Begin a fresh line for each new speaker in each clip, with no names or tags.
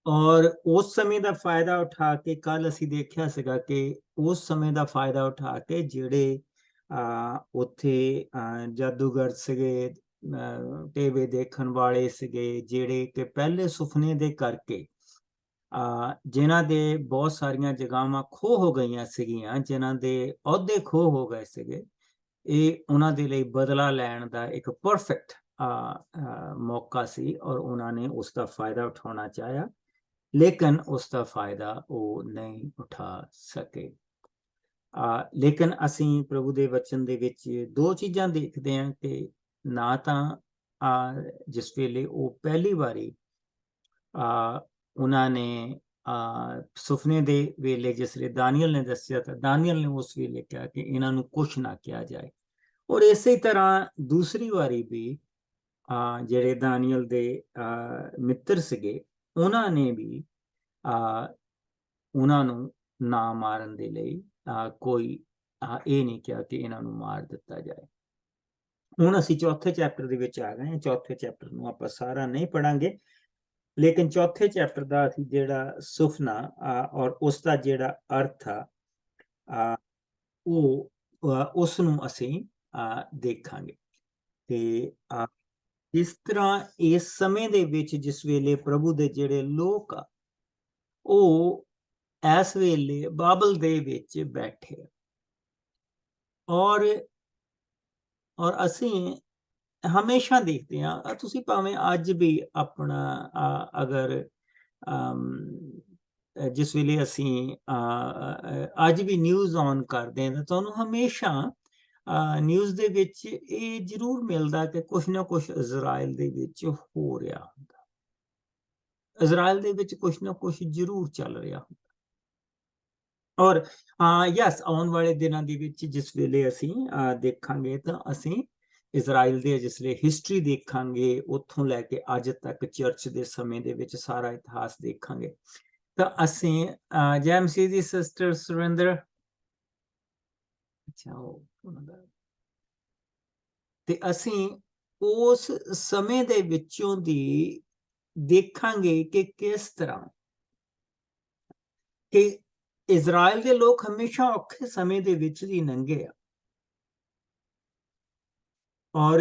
ਔਰ ਉਸ ਸਮੇਂ ਦਾ ਫਾਇਦਾ ਉਠਾ ਕੇ ਕੱਲ ਅਸੀਂ ਦੇਖਿਆ ਸੀਗਾ ਕਿ ਉਸ ਸਮੇਂ ਦਾ ਫਾਇਦਾ ਉਠਾ ਕੇ ਜਿਹੜੇ ਉੱਥੇ ਜਾਦੂਗਰ ਸੀਗੇ, ਟੇਵੇ ਦੇਖਣ ਵਾਲੇ ਸੀਗੇ, ਜਿਹੜੇ ਕਿ ਪਹਿਲੇ ਸੁਪਨੇ ਦੇ ਕਰਕੇ ਜਿਨ੍ਹਾਂ ਦੇ ਬਹੁਤ ਸਾਰੀਆਂ ਜਗ੍ਹਾਵਾਂ ਖੋਹ ਹੋ ਗਈਆਂ ਸੀਗੀਆਂ, ਜਿਨ੍ਹਾਂ ਦੇ ਅਹੁਦੇ ਖੋਹ ਹੋ ਗਏ ਸੀਗੇ, ਇਹ ਉਹਨਾਂ ਦੇ ਲਈ ਬਦਲਾ ਲੈਣ ਦਾ ਇੱਕ ਪਰਫੈਕਟ ਮੌਕਾ ਸੀ ਔਰ ਉਹਨਾਂ ਨੇ ਉਸ ਦਾ ਫਾਇਦਾ ਉਠਾਉਣਾ ਚਾਹਿਆ, ਲੇਕਿਨ ਉਸ ਦਾ ਫਾਇਦਾ ਉਹ ਨਹੀਂ ਉਠਾ ਸਕੇ। ਲੇਕਿਨ ਅਸੀਂ ਪ੍ਰਭੂ ਦੇ ਵਚਨ ਦੇ ਵਿੱਚ ਦੋ ਚੀਜ਼ਾਂ ਦੇਖਦੇ ਹਾਂ ਕਿ ਨਾ ਤਾਂ ਜਿਸ ਵੇਲੇ ਉਹ ਪਹਿਲੀ ਵਾਰੀ ਉਹਨਾਂ ਨੇ ਸੁਪਨੇ ਦੇ ਵੇਲੇ ਜਿਸ ਵੇਲੇ ਦਾਨੀਅਲ ਨੇ ਦੱਸਿਆ ਤਾਂ ਦਾਨੀਅਲ ਨੇ ਉਸ ਵੇਲੇ ਕਿਹਾ ਕਿ ਇਹਨਾਂ ਨੂੰ ਕੁਛ ਨਾ ਕਿਹਾ ਜਾਏ, ਔਰ ਇਸੇ ਤਰ੍ਹਾਂ ਦੂਸਰੀ ਵਾਰੀ ਵੀ ਜਿਹੜੇ ਦਾਨੀਅਲ ਦੇ ਮਿੱਤਰ ਸੀਗੇ ਉਹਨਾਂ ਨੇ ਵੀ ਉਹਨਾਂ ਨੂੰ ਨਾ ਮਾਰਨ ਦੇ ਲਈ ਕੋਈ ਇਹ ਨਹੀਂ ਕਿਹਾ ਕਿ ਇਹਨਾਂ ਨੂੰ ਮਾਰ ਦਿੱਤਾ ਜਾਏ। ਹੁਣ ਅਸੀਂ ਚੌਥੇ ਚੈਪਟਰ ਦੇ ਵਿੱਚ ਆ ਗਏ ਹਾਂ। ਚੌਥੇ ਚੈਪਟਰ ਨੂੰ ਆਪਾਂ ਸਾਰਾ ਨਹੀਂ ਪੜਾਂਗੇ, ਲੇਕਿਨ ਚੌਥੇ ਚੈਪਟਰ ਦਾ ਅਸੀਂ ਜਿਹੜਾ ਸੁਪਨਾ ਔਰ ਉਸ ਦਾ ਜਿਹੜਾ ਅਰਥ ਆ ਉਹ ਉਸ ਨੂੰ ਅਸੀਂ ਦੇਖਾਂਗੇ ਤੇ ਇਸ ਤਰ੍ਹਾਂ ਇਸ ਸਮੇਂ ਦੇ ਵਿੱਚ ਜਿਸ ਵੇਲੇ ਪ੍ਰਭੂ ਦੇ ਜਿਹੜੇ ਲੋਕ ਆ ਉਹ ਇਸ ਵੇਲੇ ਬਾਬਲ ਦੇ ਵਿੱਚ ਬੈਠੇ ਔਰ ਅਸੀਂ ਹਮੇਸ਼ਾ ਦੇਖਦੇ ਹਾਂ, ਤੁਸੀਂ ਭਾਵੇਂ ਅੱਜ ਵੀ ਆਪਣਾ ਅਗਰ ਜਿਸ ਵੇਲੇ ਅਸੀਂ ਅੱਜ ਵੀ ਨਿਊਜ਼ ਔਨ ਕਰਦੇ ਹਾਂ ਤਾਂ ਤੁਹਾਨੂੰ ਹਮੇਸ਼ਾ ਨਿਊਜ਼ ਦੇ ਵਿੱਚ ਇਹ ਜ਼ਰੂਰ ਮਿਲਦਾ ਕਿ ਕੁਛ ਨਾ ਕੁਛ ਇਜ਼ਰਾਈਲ ਦੇ ਵਿੱਚ ਹੋ ਰਿਹਾ ਹੁੰਦਾ, ਇਜ਼ਰਾਈਲ ਦੇ ਵਿੱਚ ਕੁਛ ਨਾ ਕੁਛ ਜ਼ਰੂਰ ਚੱਲ ਰਿਹਾ ਹੁੰਦਾ। ਔਰ ਯਸ, ਆਉਣ ਵਾਲੇ ਦਿਨਾਂ ਦੇ ਵਿੱਚ ਜਿਸ ਵੇਲੇ ਅਸੀਂ ਦੇਖਾਂਗੇ ਤਾਂ ਅਸੀਂ ਇਜ਼ਰਾਈਲ ਦੇ ਜਿਸ ਵੇਲੇ ਹਿਸਟਰੀ ਦੇਖਾਂਗੇ, ਉੱਥੋਂ ਲੈ ਕੇ ਅੱਜ ਤੱਕ ਚਰਚ ਦੇ ਸਮੇਂ ਦੇ ਵਿੱਚ ਸਾਰਾ ਇਤਿਹਾਸ ਦੇਖਾਂਗੇ ਤਾਂ ਅਸੀਂ ਜੈ ਮਸੀਹ ਦੀ ਸਿਸਟਰ ਸੁਰਿੰਦਰ, ਅੱਛਾ ਉਹਨਾਂ ਦਾ, ਤੇ ਅਸੀਂ ਉਸ ਸਮੇਂ ਦੇ ਵਿੱਚੋਂ ਦੀ ਦੇਖਾਂਗੇ ਕਿ ਕਿਸ ਤਰ੍ਹਾਂ ਕਿ ਇਜ਼ਰਾਈਲ ਦੇ ਲੋਕ ਹਮੇਸ਼ਾ ਔਖੇ ਸਮੇਂ ਦੇ ਵਿੱਚ ਹੀ ਲੰਘੇ ਆ ਔਰ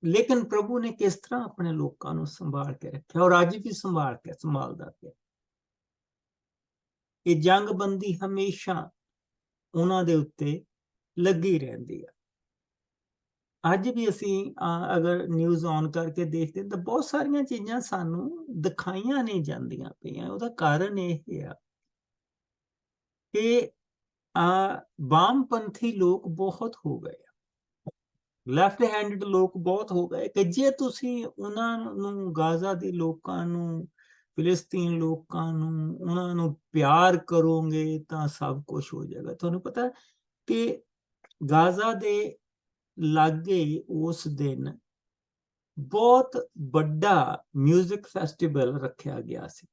ਲੇਕਿਨ ਪ੍ਰਭੂ ਨੇ ਕਿਸ ਤਰ੍ਹਾਂ ਆਪਣੇ ਲੋਕਾਂ ਨੂੰ ਸੰਭਾਲ ਕੇ ਰੱਖਿਆ ਔਰ ਅੱਜ ਵੀ ਸੰਭਾਲਦਾ ਪਿਆ। ਇਹ ਜੰਗਬੰਦੀ ਹਮੇਸ਼ਾ ਉਹਨਾਂ ਦੇ ਉੱਤੇ ਲੱਗੀ ਰਹਿੰਦੀ ਆ। ਅੱਜ ਵੀ ਅਸੀਂ ਅਗਰ ਨਿਊਜ਼ ਔਨ ਕਰਕੇ ਦੇਖਦੇ ਤਾਂ ਬਹੁਤ ਸਾਰੀਆਂ ਚੀਜ਼ਾਂ ਸਾਨੂੰ ਦਿਖਾਈਆਂ ਨਹੀਂ ਜਾਂਦੀਆਂ ਪਈਆਂ। ਉਹਦਾ ਕਾਰਨ ਇਹ ਆ ਕਿ ਵਾਮਪੰਥੀ ਲੋਕ ਬਹੁਤ ਹੋ ਗਏ, ਲੈਫਟ ਹੈਂਡਡ ਲੋਕ ਬਹੁਤ ਹੋ ਗਏ ਕਿ ਜੇ ਤੁਸੀਂ ਉਹਨਾਂ ਨੂੰ, ਗਾਜ਼ਾ ਦੇ ਲੋਕਾਂ ਨੂੰ, ਫਿਲਿਸਤੀਨ ਲੋਕਾਂ ਨੂੰ, ਉਹਨਾਂ ਨੂੰ ਪਿਆਰ ਕਰੋਗੇ ਤਾਂ ਸਭ ਕੁਝ ਹੋ ਜਾਏਗਾ। ਤੁਹਾਨੂੰ ਪਤਾ ਕਿ ਗਾਜ਼ਾ ਦੇ ਲਾਗੇ ਉਸ ਦਿਨ ਬਹੁਤ ਵੱਡਾ ਮਿਊਜ਼ਿਕ ਫੈਸਟੀਵਲ ਰੱਖਿਆ ਗਿਆ ਸੀ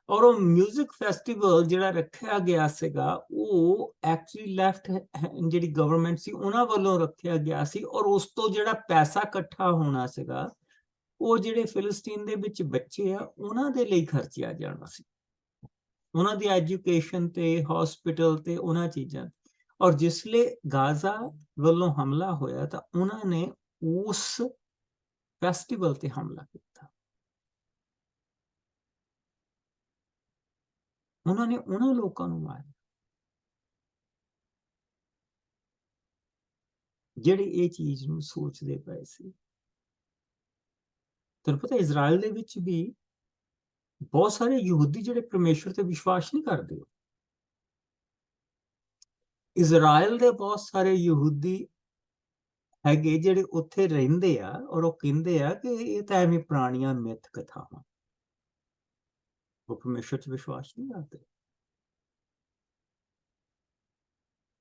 ਔਰ ਉਹ ਮਿਊਜ਼ਿਕ ਫੈਸਟੀਵਲ ਜਿਹੜਾ ਰੱਖਿਆ ਗਿਆ ਸੀਗਾ ਉਹ ਐਕਚੁਅਲੀ ਲੈਫਟ ਜਿਹੜੀ ਗਵਰਨਮੈਂਟ ਸੀ ਉਹਨਾਂ ਵੱਲੋਂ ਰੱਖਿਆ ਗਿਆ ਸੀ ਔਰ ਉਸ ਤੋਂ ਜਿਹੜਾ ਪੈਸਾ ਇਕੱਠਾ ਹੋਣਾ ਸੀਗਾ ਉਹ ਜਿਹੜੇ ਫਿਲਿਸਤੀਨ ਦੇ ਵਿੱਚ ਬੱਚੇ ਆ ਉਹਨਾਂ ਦੇ ਲਈ ਖਰਚਿਆ ਜਾਣਾ ਸੀ, ਉਹਨਾਂ ਦੀ ਐਜੂਕੇਸ਼ਨ ਤੇ, ਹਸਪੀਟਲ ਤੇ, ਉਹਨਾਂ ਚੀਜ਼ਾਂ। ਔਰ ਜਿਸਲੇ ਗਾਜ਼ਾ ਵੱਲੋਂ ਹਮਲਾ ਹੋਇਆ ਤਾਂ ਉਹਨਾਂ ਨੇ ਉਸ ਫੈਸਟੀਵਲ ਤੇ ਹਮਲਾ ਕੀਤਾ। ਉਹਨਾਂ ਨੇ ਉਹਨਾਂ ਲੋਕਾਂ ਨੂੰ ਮਾਰਿਆ ਜਿਹੜੇ ਇਹ ਚੀਜ਼ ਨੂੰ ਸੋਚਦੇ ਪਏ ਸੀ। ਤੁਹਾਨੂੰ ਪਤਾ ਇਜ਼ਰਾਈਲ ਦੇ ਵਿੱਚ ਵੀ ਬਹੁਤ ਸਾਰੇ ਯਹੂਦੀ ਜਿਹੜੇ ਪਰਮੇਸ਼ਰ ਤੇ ਵਿਸ਼ਵਾਸ ਨਹੀਂ ਕਰਦੇ। ਇਜ਼ਰਾਈਲ ਦੇ ਬਹੁਤ ਸਾਰੇ ਯਹੂਦੀ ਹੈਗੇ ਜਿਹੜੇ ਉੱਥੇ ਰਹਿੰਦੇ ਆ ਔਰ ਉਹ ਕਹਿੰਦੇ ਆ ਕਿ ਇਹ ਤਾਂ ਐਵੇਂ ਪੁਰਾਣੀਆਂ ਮਿੱਥ ਕਥਾਵਾਂ, ਉਹ ਪਰਮੇਸ਼ਰ 'ਚ ਵਿਸ਼ਵਾਸ ਨਹੀਂ ਕਰਦੇ।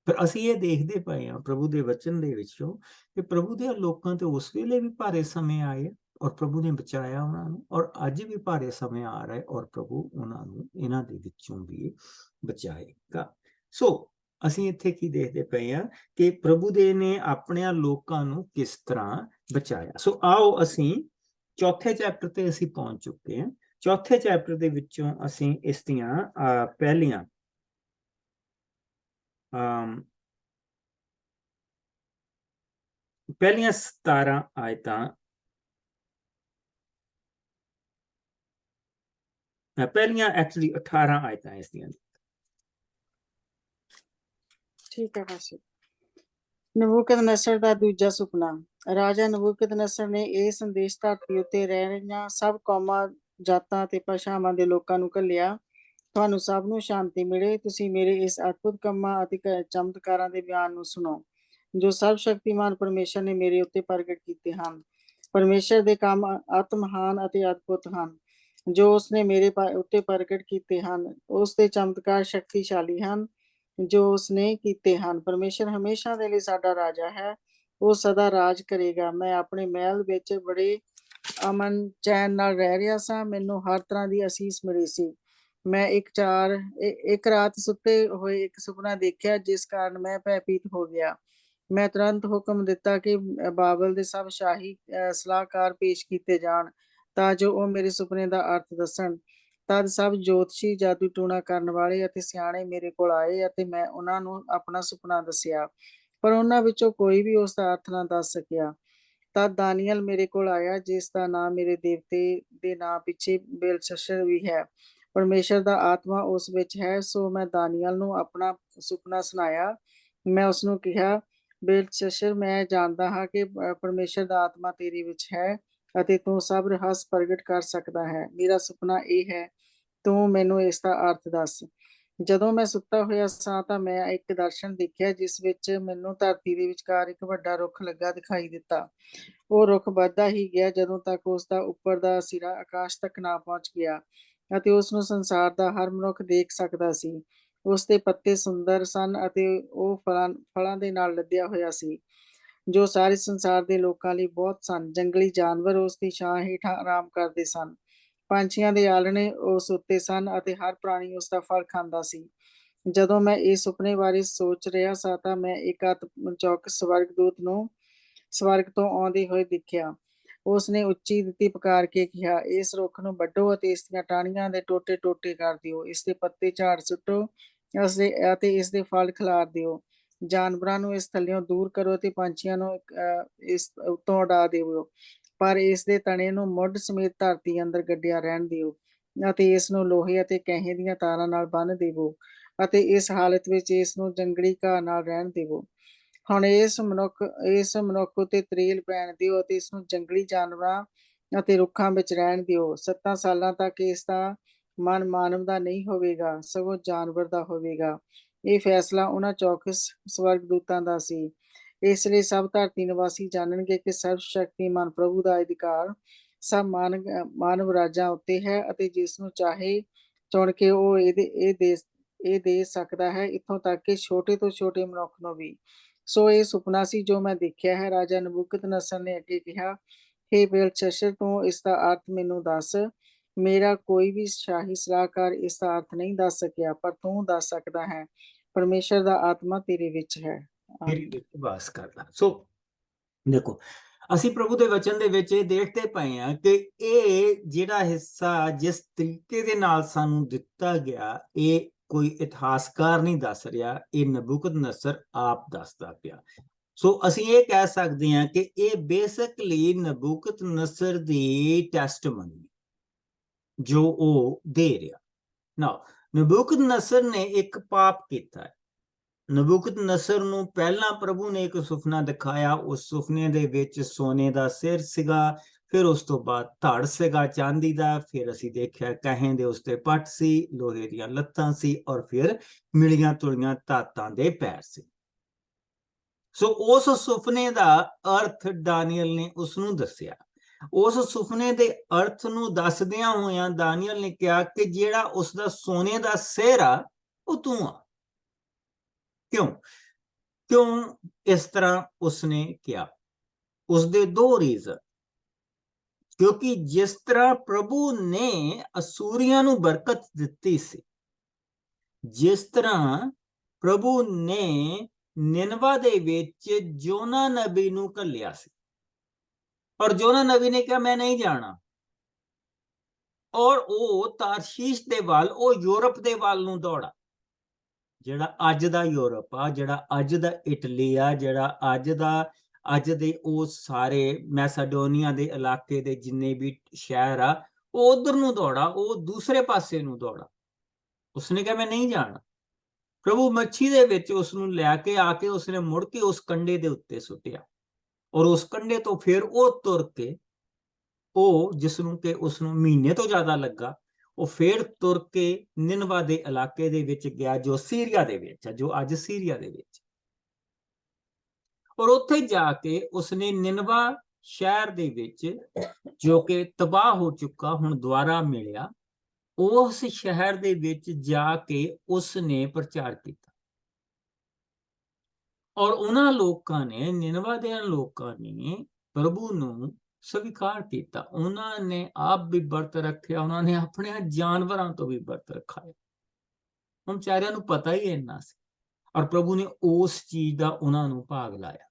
ਪਰ ਅਸੀਂ ਇਹ ਦੇਖਦੇ ਪਏ ਹਾਂ ਪ੍ਰਭੂ ਦੇ ਵਚਨ ਦੇ ਵਿੱਚੋਂ ਕਿ ਪ੍ਰਭੂ ਦੇ ਲੋਕਾਂ ਤੇ ਉਸ ਵੇਲੇ ਵੀ ਭਾਰੇ ਸਮੇਂ ਆਏ ਔਰ ਪ੍ਰਭੂ ਨੇ ਬਚਾਇਆ ਉਹਨਾਂ ਨੂੰ, ਔਰ ਅੱਜ ਵੀ ਭਾਰੇ ਸਮੇਂ ਆ ਰਹੇ ਔਰ ਪ੍ਰਭੂ ਉਹਨਾਂ ਨੂੰ ਇਹਨਾਂ ਦੇ ਵਿੱਚੋਂ ਵੀ ਬਚਾਏਗਾ। ਸੋ ਅਸੀਂ ਇੱਥੇ ਕੀ ਦੇਖਦੇ ਪਏ ਹਾਂ ਕਿ ਪ੍ਰਭੂ ਦੇ ਨੇ ਆਪਣਿਆਂ ਲੋਕਾਂ ਨੂੰ ਕਿਸ ਤਰ੍ਹਾਂ ਬਚਾਇਆ। ਸੋ ਆਓ ਅਸੀਂ ਚੌਥੇ ਚੈਪਟਰ ਤੇ ਅਸੀਂ ਪਹੁੰਚ ਚੁੱਕੇ ਹਾਂ चौथे चैप्टर ਦੇ ਵਿੱਚੋਂ ਅਸੀਂ ਇਸ ਦੀਆਂ ਪਹਿਲੀਆਂ ਪਹਿਲੀਆਂ 17 ਆਇਤਾਂ ਪਹਿਲੀਆਂ ਐਕਚੁਅਲੀ 18 ਆਇਤਾਂ ਇਸ ਦੀਆਂ।
ਠੀਕ ਹੈ ਪਾਸ਼ਾ। ਨਬੂਕਦਨਸਰ ਦਾ ਦੂਜਾ ਸੁਪਨਾ। ਰਾਜਾ ਨਬੂਕਦਨਸਰ ਨੇ ਇਹ ਸੰਦੇਸ਼ ਧਰਤੀ ਉੱਤੇ ਰਹਿ ਰਹੀਆਂ ਸਭ ਕੌਮਾਂ, ਜਾਤਾਂ ਅਤੇ ਭਾਸ਼ਾਵਾਂ ਦੇ ਲੋਕਾਂ ਨੂੰ ਘੱਲਿਆ, ਤੁਹਾਨੂੰ ਸਭ ਨੂੰ ਸ਼ਾਂਤੀ ਮਿਲੇ। ਤੁਸੀਂ ਮੇਰੇ ਇਸ ਅਦਭੁਤ ਕੰਮਾਂ ਅਤੇ ਚਮਤਕਾਰਾਂ ਦੇ ਬਿਆਨ ਨੂੰ ਸੁਣੋ ਜੋ ਸਰਵ ਸ਼ਕਤੀਮਾਨ ਪਰਮੇਸ਼ਰ ਨੇ ਮੇਰੇ ਉੱਤੇ ਪ੍ਰਗਟ ਕੀਤੇ ਹਨ। ਪਰਮੇਸ਼ਰ ਦੇ ਕੰਮ ਅਤ ਮਹਾਨ ਅਤੇ ਅਦਭੁਤ ਹਨ ਜੋ ਉਸਨੇ ਮੇਰੇ ਉੱਤੇ ਪ੍ਰਗਟ ਕੀਤੇ ਹਨ। ਉਸ ਦੇ ਚਮਤਕਾਰ ਸ਼ਕਤੀਸ਼ਾਲੀ ਹਨ ਜੋ ਉਸਨੇ ਕੀਤੇ ਹਨ। ਪਰਮੇਸ਼ਰ ਹਮੇਸ਼ਾ ਦੇ ਲਈ ਸਾਡਾ ਰਾਜਾ ਹੈ, ਉਹ ਸਦਾ ਰਾਜ ਕਰੇਗਾ। ਮੈਂ ਆਪਣੇ ਮਹਿਲ ਵਿੱਚ ਬੜੇ ਅਮਨ ਚੈਨ ਨਾਲ ਰਹਿ ਰਿਹਾ ਸਾਂ, ਮੈਨੂੰ ਹਰ ਤਰ੍ਹਾਂ ਦੀ ਅਸੀਸ ਮਿਲੀ ਸੀ। ਮੈਂ ਇੱਕ ਰਾਤ ਸੁੱਤੇ ਹੋਏ ਇੱਕ ਸੁਪਨਾ ਦੇਖਿਆ ਜਿਸ ਕਾਰਨ ਮੈਂ ਭੈਭੀਤ ਹੋ ਗਿਆ। ਮੈਂ ਤੁਰੰਤ ਹੁਕਮ ਦਿੱਤਾ ਕਿ ਬਾਬਲ ਦੇ ਸਭ ਸ਼ਾਹੀ ਸਲਾਹਕਾਰ ਪੇਸ਼ ਕੀਤੇ ਜਾਣ ਤਾਂ ਜੋ ਉਹ ਮੇਰੇ ਸੁਪਨੇ ਦਾ ਅਰਥ ਦੱਸਣ। ਤਦ ਸਭ ਜੋਤਸ਼ੀ, ਜਾਦੂ ਟੂਣਾ ਕਰਨ ਵਾਲੇ ਅਤੇ ਸਿਆਣੇ ਮੇਰੇ ਕੋਲ ਆਏ ਅਤੇ ਮੈਂ ਉਹਨਾਂ ਨੂੰ ਆਪਣਾ ਸੁਪਨਾ ਦੱਸਿਆ, ਪਰ ਉਹਨਾਂ ਵਿੱਚੋਂ ਕੋਈ ਵੀ ਉਸ ਦਾ ਅਰਥ ਨਾ ਦੱਸ ਸਕਿਆ। ਤਦ ਦਾਨੀਅਲ ਮੇਰੇ ਕੋਲ ਆਇਆ ਜਿਸ ਦਾ ਨਾਂ ਮੇਰੇ ਦੇਵਤੇ ਦੇ ਨਾਂ ਪਿੱਛੇ ਬੇਲਸ਼ੱਸਰ ਵੀ ਹੈ। ਪਰਮੇਸ਼ਰ ਦਾ ਆਤਮਾ ਉਸ ਵਿੱਚ ਹੈ, ਸੋ ਮੈਂ ਦਾਨੀਅਲ ਨੂੰ ਆਪਣਾ ਸੁਪਨਾ ਸੁਣਾਇਆ। ਮੈਂ ਉਸਨੂੰ ਕਿਹਾ, ਬੇਲਸ਼ੱਸਰ, ਮੈਂ ਜਾਣਦਾ ਹਾਂ ਕਿ ਪਰਮੇਸ਼ਰ ਦਾ ਆਤਮਾ ਤੇਰੇ ਵਿੱਚ ਹੈ ਅਤੇ ਤੂੰ ਸਭ ਰਹੱਸ ਪ੍ਰਗਟ ਕਰ ਸਕਦਾ ਹੈ। ਮੇਰਾ ਸੁਪਨਾ ਇਹ ਹੈ, ਤੂੰ ਮੈਨੂੰ ਇਸ ਦਾ ਅਰਥ ਦੱਸ। ਜਦੋਂ ਮੈਂ ਸੁੱਤਾ ਹੋਇਆ ਸਾਂ ਤਾਂ ਮੈਂ ਇੱਕ ਦਰਸ਼ਨ ਦੇਖਿਆ ਜਿਸ ਵਿੱਚ ਮੈਨੂੰ ਧਰਤੀ ਦੇ ਵਿਚਕਾਰ ਇੱਕ ਵੱਡਾ ਰੁੱਖ ਲੱਗਾ ਦਿਖਾਈ ਦਿੱਤਾ। ਉਹ ਰੁੱਖ ਵੱਧਦਾ ਹੀ ਗਿਆ ਜਦੋਂ ਤੱਕ ਉਸ ਦਾ ਉੱਪਰ ਦਾ ਸਿਰਾ ਆਕਾਸ਼ ਤੱਕ ਨਾ ਪਹੁੰਚ ਗਿਆ ਅਤੇ ਉਸ ਨੂੰ ਸੰਸਾਰ ਦਾ ਹਰ ਮਨੁੱਖ ਦੇਖ ਸਕਦਾ ਸੀ। ਉਸ ਦੇ ਪੱਤੇ ਸੁੰਦਰ ਸਨ ਅਤੇ ਉਹ ਫਲਾਂ ਦੇ ਨਾਲ ਲੱਦਿਆ ਹੋਇਆ ਸੀ ਜੋ ਸਾਰੇ ਸੰਸਾਰ ਦੇ ਲੋਕਾਂ ਲਈ ਬਹੁਤ ਸਨ। ਜੰਗਲੀ ਜਾਨਵਰ ਉਸ ਦੀ ਛਾਂ ਹੇਠਾਂ ਆਰਾਮ ਕਰਦੇ ਸਨ, ਪੰਛੀਆਂ ਦੇ ਆਲਣੇ ਉਸ ਉੱਤੇ ਸਨ ਅਤੇ ਹਰ ਪ੍ਰਾਣੀ ਉਸ ਦਾ ਫਲ ਖਾਂਦਾ ਸੀ। ਜਦੋਂ ਮੈਂ ਇਹ ਸੁਪਨੇ ਬਾਰੇ ਸੋਚ ਰਿਹਾ ਸਾਂ ਤਾਂ ਮੈਂ ਇੱਕ ਚੌਕਸ ਸਵਰਗਦੂਤ ਨੂੰ ਸਵਰਗ ਤੋਂ ਆਉਂਦੇ ਹੋਏ ਦੇਖਿਆ। ਉਸ ਨੇ ਉੱਚੀ ਦਿੱਤੀ ਪੁਕਾਰ ਕੇ ਕਿਹਾ, ਇਸ ਰੁੱਖ ਨੂੰ ਵੱਢੋ ਅਤੇ ਇਸ ਦੀਆਂ ਟਾਹਣੀਆਂ ਦੇ ਟੋਟੇ ਟੋਟੇ ਕਰ ਦਿਓ, ਇਸ ਦੇ ਪੱਤੇ ਝਾੜ ਸੁੱਟੋ ਅਤੇ ਇਸ ਦੇ ਫਲ ਖਿਲਾਰ ਦਿਓ। ਜਾਨਵਰਾਂ ਨੂੰ ਇਸ ਥੱਲਿਓਂ ਦੂਰ ਕਰੋ ਅਤੇ ਪੰਛੀਆਂ ਨੂੰ ਇਸ ਉੱਤੋਂ ਉਡਾ ਦਿਓ, ਪਰ ਇਸ ਦੇ ਤਣੇ ਨੂੰ ਮੁੱਢ ਸਮੇਤ ਧਰਤੀ ਅੰਦਰ ਗੱਡਿਆ ਰਹਿਣ ਦਿਓ ਅਤੇ ਇਸ ਨੂੰ ਲੋਹੇ ਅਤੇ ਕਹੇ ਦੀਆਂ ਤਾਰਾਂ ਨਾਲ ਬੰਨ੍ਹ ਦੇਵੋ ਅਤੇ ਇਸ ਹਾਲਤ ਵਿੱਚ ਇਸ ਨੂੰ ਜੰਗਲੀ ਘਾਹ ਨਾਲ ਰਹਿਣ ਦੇਵੋ। ਹੁਣ ਇਸ ਮਨੁੱਖ ਉੱਤੇ ਤਰੇਲ ਪੈਣ ਦਿਓ ਅਤੇ ਇਸ ਨੂੰ ਜੰਗਲੀ ਜਾਨਵਰਾਂ ਅਤੇ ਰੁੱਖਾਂ ਵਿੱਚ ਰਹਿਣ ਦਿਓ। 7 ਸਾਲਾਂ ਤੱਕ ਇਸ ਦਾ ਮਨ ਮਾਨਵ ਦਾ ਨਹੀਂ ਹੋਵੇਗਾ, ਸਗੋਂ ਜਾਨਵਰ ਦਾ ਹੋਵੇਗਾ। ਇਹ ਫੈਸਲਾ ਉਹਨਾਂ ਚੌਕਸ ਸਵਰਗਦੂਤਾਂ ਦਾ ਸੀ। ਇਸ ਲਈ ਸਭ ਧਰਤੀ ਨਿਵਾਸੀ ਜਾਣਨਗੇ ਕਿ ਸਰਵ ਸ਼ਕਤੀਮਾਨ ਪ੍ਰਭੂ ਦਾ ਅਧਿਕਾਰ ਸਭ ਮਾਨਵ ਰਾਜਾਂ ਉੱਤੇ ਹੈ ਅਤੇ ਜਿਸ ਨੂੰ ਚਾਹੇ ਚੁਣ ਕੇ ਉਹ ਇਹ ਦੇ ਸਕਦਾ ਹੈ, ਇੱਥੋਂ ਤੱਕ ਕਿ ਛੋਟੇ ਤੋਂ ਛੋਟੇ ਮਨੁੱਖ ਨੂੰ ਵੀ। ਸੋ ਇਹ ਸੁਪਨਾ ਸੀ ਜੋ ਮੈਂ ਦੇਖਿਆ ਹੈ। ਰਾਜਾ ਨਬੂਕਦਨਸਰ ਨੇ ਅੱਗੇ ਕਿਹਾ, ਹੇ ਬੇਲਸ਼ੱਸਰ, ਤੂੰ ਇਸ ਦਾ ਅਰਥ ਮੈਨੂੰ ਦੱਸ। ਮੇਰਾ ਕੋਈ ਵੀ ਸ਼ਾਹੀ ਸਲਾਹਕਾਰ ਇਸ ਦਾ ਅਰਥ ਨਹੀਂ ਦੱਸ ਸਕਿਆ, ਪਰ ਤੂੰ ਦੱਸ ਸਕਦਾ ਹੈ। ਪਰਮੇਸ਼ਰ ਦਾ ਆਤਮਾ ਤੇਰੇ ਵਿੱਚ ਹੈ।
ਤੇਰੇ ਵਿੱਚ ਵਾਸ ਕਰਦਾ। ਸੋ ਦੇਖੋ, ਅਸੀਂ ਪ੍ਰਭੂ ਦੇ ਵਚਨ ਦੇ ਵਿੱਚ ਇਹ ਦੇਖਦੇ ਪਏ ਹਾਂ ਕਿ ਇਹ ਜਿਹੜਾ ਹਿੱਸਾ ਜਿਸ ਤਰੀਕੇ ਦੇ ਨਾਲ ਸਾਨੂੰ ਦਿੱਤਾ ਗਿਆ, ਇਹ ਕੋਈ ਇਤਿਹਾਸਕਾਰ ਨਹੀਂ ਦੱਸ ਰਿਹਾ, ਇਹ ਨਬੂਕਦਨਸਰ ਆਪ ਦੱਸਦਾ ਪਿਆ। ਸੋ ਅਸੀਂ ਇਹ ਕਹਿ ਸਕਦੇ ਹਾਂ ਕਿ ਇਹ ਬੇਸਿਕਲੀ ਨਬੂਕਦਨਸਰ ਦੀ ਟੈਸਟਮਨੀ ਜੋ ਉਹ ਦੇ ਰਿਹਾ। ਨਾ, ਨਬੂਕਦਨਸਰ ਨੇ ਇੱਕ ਪਾਪ ਕੀਤਾ ਹੈ। ਨਬੂਕਦਨਸਰ ਨੂੰ ਪਹਿਲਾਂ ਪ੍ਰਭੂ ਨੇ ਇੱਕ ਸੁਪਨਾ ਦਿਖਾਇਆ। ਉਸ ਸੁਪਨੇ ਦੇ ਵਿੱਚ ਸੋਨੇ ਦਾ ਸਿਰ ਸੀਗਾ, ਫਿਰ ਉਸ ਤੋਂ ਬਾਅਦ ਧੜ ਸੀਗਾ ਚਾਂਦੀ ਦਾ, ਫਿਰ ਅਸੀਂ ਦੇਖਿਆ ਕਹੇ ਦੇ ਉਸ ਤੇ ਪੱਟ ਸੀ, ਲੋਹੇ ਦੀਆਂ ਲੱਤਾਂ ਸੀ ਔਰ ਫਿਰ ਮਿਲੀਆਂ ਤੁਲੀਆਂ ਧਾਤਾਂ ਦੇ ਪੈਰ ਸੀ। ਸੋ ਉਸ ਸੁਪਨੇ ਦਾ ਅਰਥ ਦਾਨੀਅਲ ਨੇ ਉਸ ਨੂੰ ਦੱਸਿਆ। ਉਸ ਸੁਪਨੇ ਦੇ ਅਰਥ ਨੂੰ ਦੱਸਦਿਆਂ ਹੋਇਆਂ ਦਾਨੀਅਲ ਨੇ ਕਿਹਾ ਕਿ ਜਿਹੜਾ ਉਸ ਦਾ ਸੋਨੇ ਦਾ ਸਿਰ ਆ ਉਹ ਤੂੰ ਆ। ਕਿਉਂ ਇਸ ਤਰ੍ਹਾਂ ਉਸਨੇ ਕਿਹਾ? ਉਸਦੇ 2 ਰੀਜ਼ਨ। ਕਿਉਂਕਿ ਜਿਸ ਤਰ੍ਹਾਂ ਪ੍ਰਭੂ ਨੇ ਅਸੂਰੀਆਂ ਨੂੰ ਬਰਕਤ ਦਿੱਤੀ ਸੀ, ਜਿਸ ਤਰ੍ਹਾਂ ਪ੍ਰਭੂ ਨੇ ਨਿਨਵਾ ਦੇ ਵਿੱਚ ਜੋਨਾ ਨਬੀ ਨੂੰ ਘੱਲਿਆ ਸੀ, ਔਰ ਜੋਨਾ ਨਬੀ ਨੇ ਕਿਹਾ ਮੈਂ ਨਹੀਂ ਜਾਣਾ, ਔਰ ਉਹ ਤਾਰਸ਼ੀਸ਼ ਦੇ ਵੱਲ, ਉਹ ਯੂਰਪ ਦੇ ਵੱਲ ਨੂੰ ਦੌੜਾ, ਜਿਹੜਾ ਅੱਜ ਦਾ ਯੂਰਪ ਆ, ਜਿਹੜਾ ਅੱਜ ਦਾ ਇਟਲੀ ਆ, ਜਿਹੜਾ ਅੱਜ ਦੇ ਉਹ ਸਾਰੇ ਮੈਸਾਡੋਨੀਆ ਦੇ ਇਲਾਕੇ ਦੇ ਜਿੰਨੇ ਵੀ ਸ਼ਹਿਰ ਆ, ਉਹ ਉਧਰ ਨੂੰ ਦੌੜਾ, ਉਹ ਦੂਸਰੇ ਪਾਸੇ ਨੂੰ ਦੌੜਾ। ਉਸਨੇ ਕਿਹਾ ਮੈਂ ਨਹੀਂ ਜਾਣਾ। ਪ੍ਰਭੂ ਮੱਛੀ ਦੇ ਵਿੱਚ ਉਸ ਨੂੰ ਲੈ ਕੇ ਆ ਕੇ ਉਸਨੇ ਮੁੜ ਕੇ ਉਸ ਕੰਢੇ ਦੇ ਉੱਤੇ ਸੁੱਟਿਆ, ਔਰ ਉਸ ਕੰਢੇ ਤੋਂ ਫਿਰ ਉਹ ਤੁਰ ਕੇ, ਉਹ ਜਿਸ ਨੂੰ ਕਿ ਉਸ ਨੂੰ ਮਹੀਨੇ ਤੋਂ ਜ਼ਿਆਦਾ ਲੱਗਾ, ਉਹ ਫਿਰ ਤੁਰ ਕੇ ਨਿਨਵਾ ਦੇ ਇਲਾਕੇ ਦੇ ਵਿੱਚ ਗਿਆ, ਜੋ ਸੀਰੀਆ ਦੇ ਵਿੱਚ ਹੈ, ਜੋ ਅੱਜ ਸੀਰੀਆ ਦੇ ਵਿੱਚ। ਔਰ ਉੱਥੇ ਜਾ ਕੇ ਉਸਨੇ ਨਿਨਵਾ ਸ਼ਹਿਰ ਦੇ ਵਿੱਚ, ਜੋ ਕਿ ਤਬਾਹ ਹੋ ਚੁੱਕਾ, ਹੁਣ ਦੁਬਾਰਾ ਮਿਲਿਆ, ਉਸ ਸ਼ਹਿਰ ਦੇ ਵਿੱਚ ਜਾ ਕੇ ਉਸਨੇ ਪ੍ਰਚਾਰ ਕੀਤਾ। ਔਰ ਉਹਨਾਂ ਲੋਕਾਂ ਨੇ, ਨਿਨਵਾ ਦੇ ਲੋਕਾਂ ਨੇ ਪ੍ਰਭੂ ਨੂੰ ਸਵੀਕਾਰ ਕੀਤਾ। ਉਹਨਾਂ ਨੇ ਆਪ ਵੀ ਵਰਤ ਰੱਖਿਆ, ਉਹਨਾਂ ਨੇ ਆਪਣੇ ਜਾਨਵਰਾਂ ਤੋਂ ਵੀ ਵਰਤ ਰੱਖਿਆ। ਹੁਣ ਵਿਚਾਰਿਆਂ ਨੂੰ ਪਤਾ ਹੀ ਇੰਨਾ ਸੀ, ਔਰ ਪ੍ਰਭੂ ਨੇ ਉਸ ਚੀਜ਼ ਦਾ ਉਹਨਾਂ ਨੂੰ ਭਾਗ ਲਾਇਆ।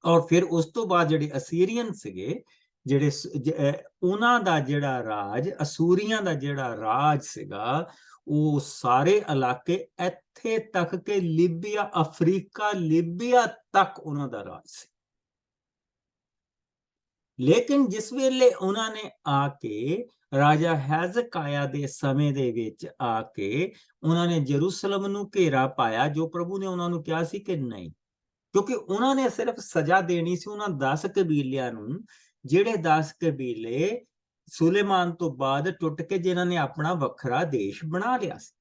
ਔਰ ਫਿਰ ਉਸ ਤੋਂ ਬਾਅਦ ਜਿਹੜੇ ਅਸੀਰੀਅਨ ਸੀਗੇ, ਜਿਹੜੇ ਉਹਨਾਂ ਦਾ ਜਿਹੜਾ ਰਾਜ, ਅਸੂਰੀਆਂ ਦਾ ਜਿਹੜਾ ਰਾਜ ਸੀਗਾ, ਉਹ ਸਾਰੇ ਇਲਾਕੇ ਇੱਥੇ ਤੱਕ ਕਿ ਲੀਬੀਆ, ਅਫਰੀਕਾ, ਲੀਬੀਆ ਤੱਕ ਉਹਨਾਂ ਦਾ ਰਾਜ ਸੀ। ਲੇਕਿਨ ਜਿਸ ਵੇਲੇ ਉਹਨਾਂ ਨੇ ਆ ਕੇ ਰਾਜਾ ਹੈਜ਼ਕਾਇਆ ਦੇ ਸਮੇਂ ਦੇ ਵਿੱਚ ਆ ਕੇ ਉਹਨਾਂ ਨੇ ਜਰੂਸਲਮ ਨੂੰ ਘੇਰਾ ਪਾਇਆ, ਜੋ ਪ੍ਰਭੂ ਨੇ ਉਹਨਾਂ ਨੂੰ ਕਿਹਾ ਸੀ ਕਿ ਨਹੀਂ, ਕਿਉਂਕਿ ਉਹਨਾਂ ਨੇ ਸਿਰਫ ਸਜ਼ਾ ਦੇਣੀ ਸੀ ਉਹਨਾਂ 10 ਕਬੀਲਿਆਂ ਨੂੰ, ਜਿਹੜੇ 10 ਕਬੀਲੇ ਸੁਲੇਮਾਨ ਤੋਂ ਬਾਅਦ ਟੁੱਟ ਕੇ ਜਿਨ੍ਹਾਂ ਨੇ ਆਪਣਾ ਵੱਖਰਾ ਦੇਸ਼ ਬਣਾ ਲਿਆ ਸੀ,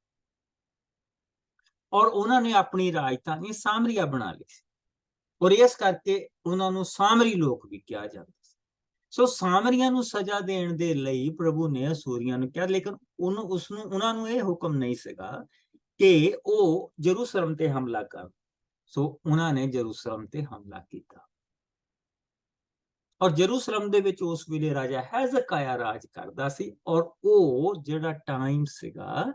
ਔਰ ਉਹਨਾਂ ਨੇ ਆਪਣੀ ਰਾਜਧਾਨੀ ਸਾਮਰੀਆ ਬਣਾ ਲਈ ਸੀ, ਔਰ ਇਸ ਕਰਕੇ ਉਹਨਾਂ ਨੂੰ ਸਾਮਰੀ ਲੋਕ ਵੀ ਕਿਹਾ ਜਾਂਦਾ ਸੀ। ਸੋ ਸਾਮਰੀਆਂ ਨੂੰ ਸਜ਼ਾ ਦੇਣ ਦੇ ਲਈ ਪ੍ਰਭੂ ਨੇ ਅਸੂਰੀਆਂ ਨੂੰ ਕਿਹਾ, ਲੇਕਿਨ ਉਹਨਾਂ ਨੂੰ ਇਹ ਹੁਕਮ ਨਹੀਂ ਸੀਗਾ ਕਿ ਉਹ ਜਰੂਸਲਮ ਤੇ ਹਮਲਾ ਕਰਨ। ਸੋ ਉਹਨਾਂ ਨੇ ਜਰੂਸਲਮ ਤੇ ਹਮਲਾ ਕੀਤਾ, ਔਰ ਜਰੂਸਲਮ ਦੇ ਵਿੱਚ ਉਸ ਵੇਲੇ ਰਾਜਾ ਹੈਜ਼ਕਾਇਆ ਰਾਜ ਕਰਦਾ ਸੀ। ਔਰ ਉਹ ਜਿਹੜਾ ਟਾਈਮ ਸੀਗਾ,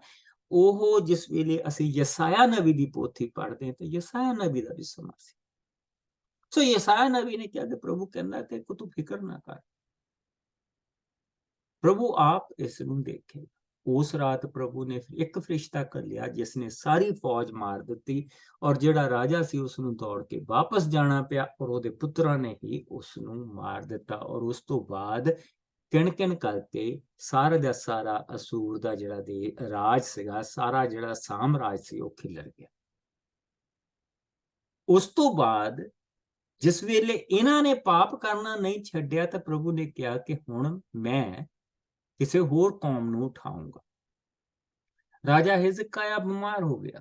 ਉਹ ਜਿਸ ਵੇਲੇ ਅਸੀਂ ਯਸਾਇਆ ਨਬੀ ਦੀ ਪੋਥੀ ਪੜ੍ਹਦੇ ਤਾਂ ਯਸਾਇਆ ਨਬੀ ਦਾ ਵੀ ਸਮਾਂ ਸੀ। ਸੋ ਯਸਾਇਆ ਨਬੀ ਨੇ ਕਿਹਾ ਕਿ ਪ੍ਰਭੂ ਕਹਿੰਦਾ ਕਿ ਤੂੰ ਫਿਕਰ ਨਾ ਕਰ, ਪ੍ਰਭੂ ਆਪ ਇਸ ਨੂੰ ਦੇਖੇਗਾ। ਉਸ ਰਾਤ ਪ੍ਰਭੂ ਨੇ ਇੱਕ ਫਰਿਸ਼ਤਾ ਘੱਲਿਆ ਜਿਸ ਨੇ ਸਾਰੀ ਫੌਜ ਮਾਰ ਦਿੱਤੀ, ਔਰ ਜਿਹੜਾ ਰਾਜਾ ਸੀ ਉਸ ਨੂੰ ਦੌੜ ਕੇ ਵਾਪਸ ਜਾਣਾ ਪਿਆ, ਔਰ ਉਹਦੇ ਪੁੱਤਰਾਂ ਨੇ ਹੀ ਉਸ ਨੂੰ ਮਾਰ ਦਿੱਤਾ। ਔਰ ਉਸ ਤੋਂ ਬਾਅਦ ਕਿਣ-ਕਿਣ ਕਰਕੇ ਸਾਰਾ ਦਾ ਸਾਰਾ ਅਸੂਰ ਦਾ ਜਿਹੜਾ ਰਾਜ ਸੀਗਾ, ਸਾਰਾ ਜਿਹੜਾ ਸਾਮਰਾਜ ਸੀ, ਉਹ ਖਿਲਰ ਗਿਆ। ਉਸ ਤੋਂ ਬਾਅਦ ਜਿਸ ਵੇਲੇ ਇਹਨਾਂ ਨੇ ਪਾਪ ਕਰਨਾ ਨਹੀਂ ਛੱਡਿਆ, ਤਾਂ ਪ੍ਰਭੂ ਨੇ ਕਿਹਾ ਕਿ ਹੁਣ ਮੈਂ ਕਿਸੇ ਹੋਰ ਕੌਮ ਨੂੰ ਉਠਾਊਂਗਾ। ਰਾਜਾ ਹਿਜ਼ਕਾਇਆ ਬਿਮਾਰ ਹੋ ਗਿਆ।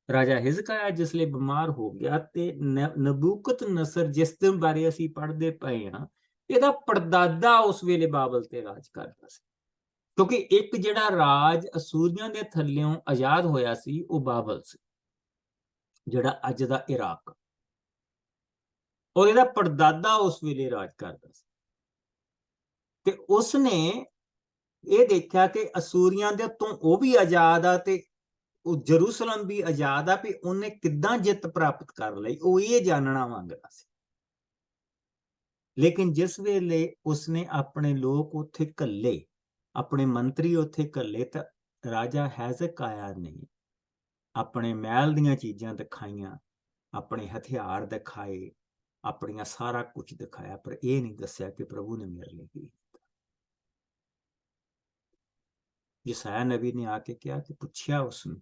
ਰਾਜਾ ਹਿਜ਼ਕਾਇਆ ਜਿਸ ਲਈ ਬਿਮਾਰ ਹੋ ਗਿਆ, ਤੇ ਨਬੂਕਦਨਸਰ ਜਿਸ ਦੇ ਬਾਰੇ ਅਸੀਂ ਪੜ੍ਹਦੇ ਪਏ ਹਾਂ, ਇਹਦਾ ਪੜਦਾਦਾ ਉਸ ਵੇਲੇ ਬਾਬਲ ਤੇ ਰਾਜ ਕਰਦਾ ਸੀ, ਕਿਉਂਕਿ ਇੱਕ ਜਿਹੜਾ ਰਾਜ ਅਸੂਰੀਆਂ ਦੇ ਥੱਲਿਓਂ ਆਜ਼ਾਦ ਹੋਇਆ ਸੀ, ਉਹ ਬਾਬਲ ਸੀ, ਜਿਹੜਾ ਅੱਜ ਦਾ ਇਰਾਕ, ਔਰ ਇਹਦਾ ਪੜਦਾਦਾ ਉਸ ਵੇਲੇ ਰਾਜ ਕਰਦਾ ਸੀ। ਤੇ ਉਸਨੇ ਇਹ ਦੇਖਿਆ ਕਿ ਅਸੂਰੀਆਂ ਦੇ ਤੋਂ ਉਹ ਵੀ ਆਜ਼ਾਦ ਆ ਤੇ ਉਹ ਜਰੂਸਲਮ ਵੀ ਆਜ਼ਾਦ ਆ, ਵੀ ਉਹਨੇ ਕਿੱਦਾਂ ਜਿੱਤ ਪ੍ਰਾਪਤ ਕਰ ਲਈ, ਉਹ ਇਹ ਜਾਣਨਾ ਮੰਗਦਾ ਸੀ। ਲੇਕਿਨ ਜਿਸ ਵੇਲੇ ਉਸਨੇ ਆਪਣੇ ਲੋਕ ਉੱਥੇ ਘੱਲੇ, ਆਪਣੇ ਮੰਤਰੀ ਉੱਥੇ ਘੱਲੇ, ਤਾਂ ਰਾਜਾ ਹੈਜ਼ਕਾਇਆ ਨੇ ਆਪਣੇ ਮਹਿਲ ਦੀਆਂ ਚੀਜ਼ਾਂ ਦਿਖਾਈਆਂ, ਆਪਣੇ ਹਥਿਆਰ ਦਿਖਾਏ, ਆਪਣੀਆਂ ਸਾਰਾ ਕੁਝ ਦਿਖਾਇਆ, ਪਰ ਇਹ ਨਹੀਂ ਦੱਸਿਆ ਕਿ ਪ੍ਰਭੂ ਨੇ ਮੇਰੇ ਲਈ ਕੀ। ਯਸਾਇਆ ਨਬੀ ਨੇ ਆ ਕੇ ਕਿਹਾ ਕਿ ਪੁੱਛਿਆ ਉਸਨੂੰ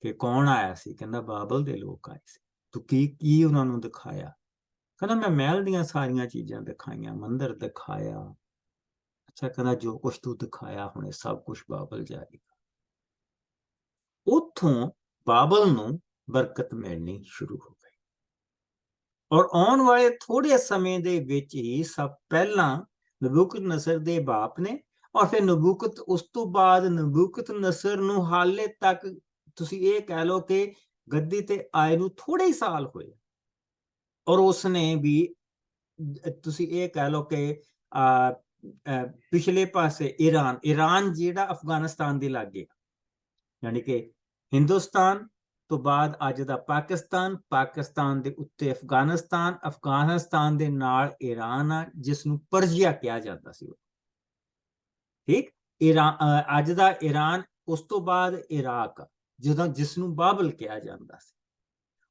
ਕਿ ਕੌਣ ਆਇਆ ਸੀ, ਕਹਿੰਦਾ ਬਾਬਲ ਦੇ ਲੋਕ ਆਏ ਸੀ। ਤੂੰ ਕੀ ਉਹਨਾਂ ਨੂੰ ਦਿਖਾਇਆ? ਕਹਿੰਦਾ ਮੈਂ ਮਹਿਲ ਦੀਆਂ ਸਾਰੀਆਂ ਚੀਜ਼ਾਂ ਦਿਖਾਈਆਂ, ਮੰਦਿਰ ਦਿਖਾਇਆ। ਅੱਛਾ, ਕਹਿੰਦਾ ਜੋ ਕੁਛ ਤੂੰ ਦਿਖਾਇਆ ਹੁਣ ਸਭ ਕੁਛ ਬਾਬਲ ਜਾਏਗਾ। ਉੱਥੋਂ ਬਾਬਲ ਨੂੰ ਬਰਕਤ ਮਿਲਣੀ ਸ਼ੁਰੂ ਹੋ ਗਈ, ਔਰ ਆਉਣ ਵਾਲੇ ਥੋੜੇ ਸਮੇਂ ਦੇ ਵਿੱਚ ਹੀ ਸਭ ਪਹਿਲਾਂ ਨਬੂਕਦਨਸਰ ਦੇ ਬਾਪ ਨੇ, ਔਰ ਫਿਰ ਉਸ ਤੋਂ ਬਾਅਦ ਨਬੂਕਦਨਸਰ ਨੂੰ ਹਾਲੇ ਤੱਕ ਤੁਸੀਂ ਇਹ ਕਹਿ ਲਓ ਕਿ ਗੱਦੀ ਤੇ ਆਏ ਨੂੰ ਥੋੜੇ ਹੀ ਸਾਲ ਹੋਏ, ਔਰ ਉਸਨੇ ਵੀ ਤੁਸੀਂ ਇਹ ਕਹਿ ਲਓ ਕਿ ਪਿਛਲੇ ਪਾਸੇ ਈਰਾਨ ਜਿਹੜਾ ਅਫਗਾਨਿਸਤਾਨ ਦੇ ਲਾਗੇ, ਯਾਨੀ ਕਿ ਹਿੰਦੁਸਤਾਨ ਤੋਂ ਬਾਅਦ ਅੱਜ ਦਾ ਪਾਕਿਸਤਾਨ, ਪਾਕਿਸਤਾਨ ਦੇ ਉੱਤੇ ਅਫਗਾਨਿਸਤਾਨ, ਅਫਗਾਨਿਸਤਾਨ ਦੇ ਨਾਲ ਈਰਾਨ ਆ, ਜਿਸ ਨੂੰ ਪਰਸ਼ੀਆ ਕਿਹਾ ਜਾਂਦਾ ਸੀ। ਠੀਕ। ਅੱਜ ਦਾ ਈਰਾਨ, ਉਸ ਤੋਂ ਬਾਅਦ ਇਰਾਕ, ਜਦੋਂ ਜਿਸ ਨੂੰ ਬਾਬਲ ਕਿਹਾ ਜਾਂਦਾ ਸੀ,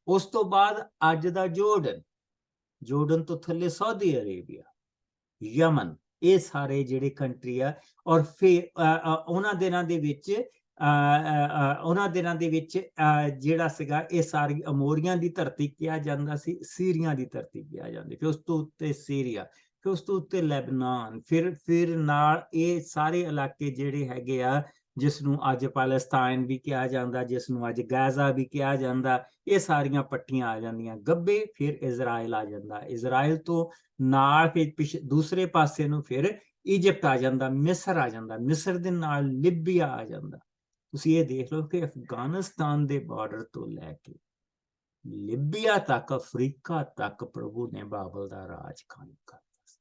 ਉਸ ਤੋਂ ਬਾਅਦ ਅੱਜ ਦਾ ਜੋਰਡਨ, ਜੋਰਡਨ ਤੋਂ ਥੱਲੇ ਸਾਊਦੀ ਅਰੇਬੀਆ, ਯਮਨ, ਇਹ ਸਾਰੇ ਜਿਹੜੇ ਕੰਟਰੀ ਆ। ਔਰ ਫਿਰ ਉਹਨਾਂ ਦਿਨਾਂ ਦੇ ਵਿੱਚ ਜਿਹੜਾ ਸੀਗਾ, ਇਹ ਸਾਰੀ ਅਮੋਰੀਆਂ ਦੀ ਧਰਤੀ ਕਿਹਾ ਜਾਂਦਾ ਸੀ, ਸੀਰੀਆ ਦੀ ਧਰਤੀ ਕਿਹਾ ਜਾਂਦੀ, ਫਿਰ ਉਸ ਤੋਂ ਉੱਤੇ ਸੀਰੀਆ, ਫਿਰ ਉਸ ਤੋਂ ਉੱਤੇ ਲੈਬਨਾਨ, ਫਿਰ ਨਾਲ ਇਹ ਸਾਰੇ ਇਲਾਕੇ ਜਿਹੜੇ ਹੈਗੇ ਆ, ਜਿਸ ਨੂੰ ਅੱਜ ਪੈਲਸਤਾਈਨ ਵੀ ਕਿਹਾ ਜਾਂਦਾ, ਜਿਸ ਨੂੰ ਅੱਜ ਗਾਜ਼ਾ ਵੀ ਕਿਹਾ ਜਾਂਦਾ, ਇਹ ਸਾਰੀਆਂ ਪੱਟੀਆਂ ਆ ਜਾਂਦੀਆਂ ਗੱਬੇ। ਫਿਰ ਇਜ਼ਰਾਈਲ ਆ ਜਾਂਦਾ, ਇਜ਼ਰਾਈਲ ਤੋਂ ਨਾਲ ਫਿਰ ਦੂਸਰੇ ਪਾਸੇ ਨੂੰ ਫਿਰ ਇਜਿਪਟ ਆ ਜਾਂਦਾ, ਮਿਸਰ ਆ ਜਾਂਦਾ, ਮਿਸਰ ਦੇ ਨਾਲ ਲਿਬੀਆ ਆ ਜਾਂਦਾ। ਤੁਸੀਂ ਇਹ ਦੇਖ ਲਓ ਕਿ ਅਫਗਾਨਿਸਤਾਨ ਦੇ ਬਾਰਡਰ ਤੋਂ ਲੈ ਕੇ ਲਿਬੀਆ ਤੱਕ, ਅਫਰੀਕਾ ਤੱਕ ਪ੍ਰਭੂ ਨੇ ਬਾਬਲ ਦਾ ਰਾਜ ਕਾਇਮ ਕਰਤਾ ਸੀ।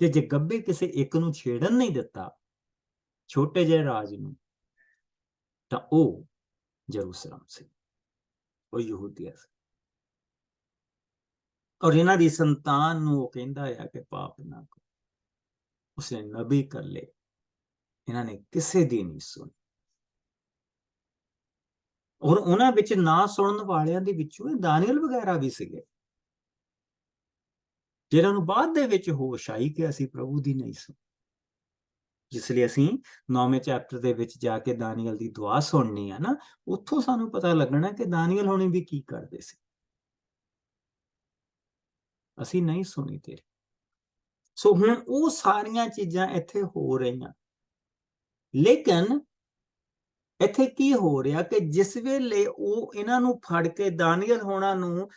ਤੇ ਜੇ ਗੱਬੇ ਕਿਸੇ ਇੱਕ ਨੂੰ ਛੇੜਨ ਨਹੀਂ ਦਿੱਤਾ, ਛੋਟੇ ਜਿਹੇ ਰਾਜ ਨੂੰ, ਤਾਂ ਉਹ ਜਰੂਸਲਮ ਸੀ, ਉਹ ਯਹੂਦੀਆ ਸੀ। ਔਰ ਇਹਨਾਂ ਦੀ ਸੰਤਾਨ ਨੂੰ ਉਹ ਕਹਿੰਦਾ ਆ ਕਿ ਪਾਪ ਨਾ ਕਰੋ। ਉਸਨੇ ਨਬੀ ਕਰ ਲਏ, ਇਹਨਾਂ ਨੇ ਕਿਸੇ ਦੀ ਨਹੀਂ ਸੁਣੀ। ਔਰ ਉਹਨਾਂ ਵਿੱਚ ਨਾ ਸੁਣਨ ਵਾਲਿਆਂ ਦੇ ਵਿੱਚੋਂ ਦਾਨੀਏਲ ਵਗੈਰਾ ਵੀ ਸੀਗੇ, ਜਿਹਨਾਂ ਨੂੰ ਬਾਅਦ ਦੇ ਵਿੱਚ ਹੋਸ਼ ਆਈ ਕਿ ਅਸੀਂ ਪ੍ਰਭੂ ਦੀ ਨਹੀਂ ਸੁਣੀ। ਜਿਸ ਲਈ ਅਸੀਂ 9ਵੇਂ ਚੈਪਟਰ ਦੇ ਵਿੱਚ ਜਾ ਕੇ ਦਾਨੀਏਲ ਦੀ ਦੁਆ ਸੁਣਨੀ ਆ ਨਾ, ਉੱਥੋਂ ਸਾਨੂੰ ਪਤਾ ਲੱਗਣਾ ਕਿ ਦਾਨੀਏਲ ਹੋਣੀ ਵੀ ਕੀ ਕਰਦੇ ਸੀ। ਅਸੀਂ ਨਹੀਂ ਸੁਣੀ ਤੇਰੀ। ਸੋ ਹੁਣ ਉਹ ਸਾਰੀਆਂ ਚੀਜ਼ਾਂ ਇੱਥੇ ਹੋ ਰਹੀਆਂ, ਲੇਕਿਨ ਇੱਥੇ ਕੀ ਹੋ ਰਿਹਾ ਕਿ ਜਿਸ ਵੇਲੇ ਉਹ ਇਹਨਾਂ ਨੂੰ ਫੜ ਕੇ ਦਾਨੀਏਲ ਹੋਣਾ ਨੂੰ,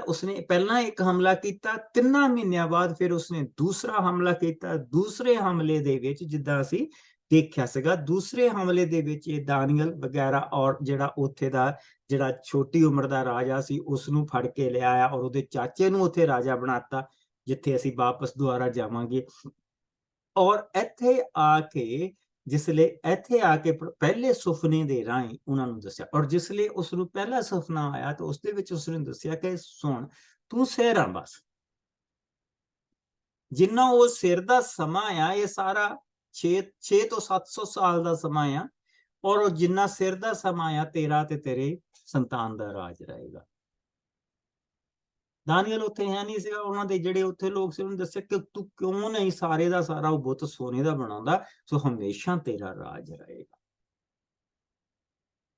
ਉਸਨੇ ਪਹਿਲਾਂ ਇੱਕ ਹਮਲਾ ਕੀਤਾ, 3 ਮਹੀਨਿਆਂ ਬਾਅਦ ਫਿਰ ਉਸਨੇ ਦੂਸਰਾ ਹਮਲਾ ਕੀਤਾ। ਦੂਸਰੇ ਹਮਲੇ ਦੇ ਵਿੱਚ, ਜਿੱਦਾਂ ਅਸੀਂ ਦੇਖਿਆ ਸੀਗਾ, ਦੂਸਰੇ ਹਮਲੇ ਦੇ ਵਿੱਚ ਇਹ ਦਾਨੀਏਲ ਵਗੈਰਾ ਔਰ ਜਿਹੜਾ ਉੱਥੇ ਦਾ ਜਿਹੜਾ ਛੋਟੀ ਉਮਰ ਦਾ ਰਾਜਾ ਸੀ, ਉਸ ਨੂੰ ਫੜ ਕੇ ਲਿਆਇਆ ਔਰ ਉਹਦੇ ਚਾਚੇ ਨੂੰ ਉੱਥੇ ਰਾਜਾ ਬਣਾਤਾ, ਜਿੱਥੇ ਅਸੀਂ ਵਾਪਸ ਦੁਆਰਾ ਜਾਵਾਂਗੇ। ਔਰ ਇੱਥੇ ਆ ਕੇ ਇੱਥੇ ਆ ਕੇ ਪਹਿਲੇ ਸੁਪਨੇ ਦੇ ਰਾਹੀਂ ਉਹਨਾਂ ਨੂੰ ਦੱਸਿਆ। ਔਰ ਜਿਸ ਲਈ ਉਸ ਨੂੰ ਪਹਿਲਾ ਸੁਪਨਾ ਆਇਆ ਤਾਂ ਉਸ ਦੇ ਵਿੱਚ ਉਸਨੇ ਦੱਸਿਆ ਕਿ ਸੁਣ, ਤੂੰ ਸਿਰ ਆ, ਬਸ ਜਿੰਨਾ ਉਹ ਸਿਰ ਦਾ ਸਮਾਂ ਆ, ਇਹ ਸਾਰਾ 6 ਤੋਂ 700 ਸਾਲ ਦਾ ਸਮਾਂ ਆ। ਔਰ ਜਿੰਨਾ ਸਿਰ ਦਾ ਸਮਾਂ ਆ, ਤੇਰਾ ਤੇ ਤੇਰੇ ਸੰਤਾਨ ਦਾ ਰਾਜ ਰਹੇਗਾ। ਦਾਨੀਏਲ ਉੱਥੇ ਹੈ ਨਹੀਂ ਸੀਗਾ। ਉਹਨਾਂ ਦੇ ਜਿਹੜੇ ਉੱਥੇ ਲੋਕ ਸੀ, ਉਹਨੂੰ ਦੱਸਿਆ ਕਿ ਤੂੰ ਕਿਉਂ ਨਹੀਂ ਸਾਰੇ ਦਾ ਸਾਰਾ ਉਹ ਬੁੱਤ ਸੋਨੇ ਦਾ ਬਣਾਉਂਦਾ, ਸੋ ਹਮੇਸ਼ਾ ਤੇਰਾ ਰਾਜ ਰਹੇਗਾ।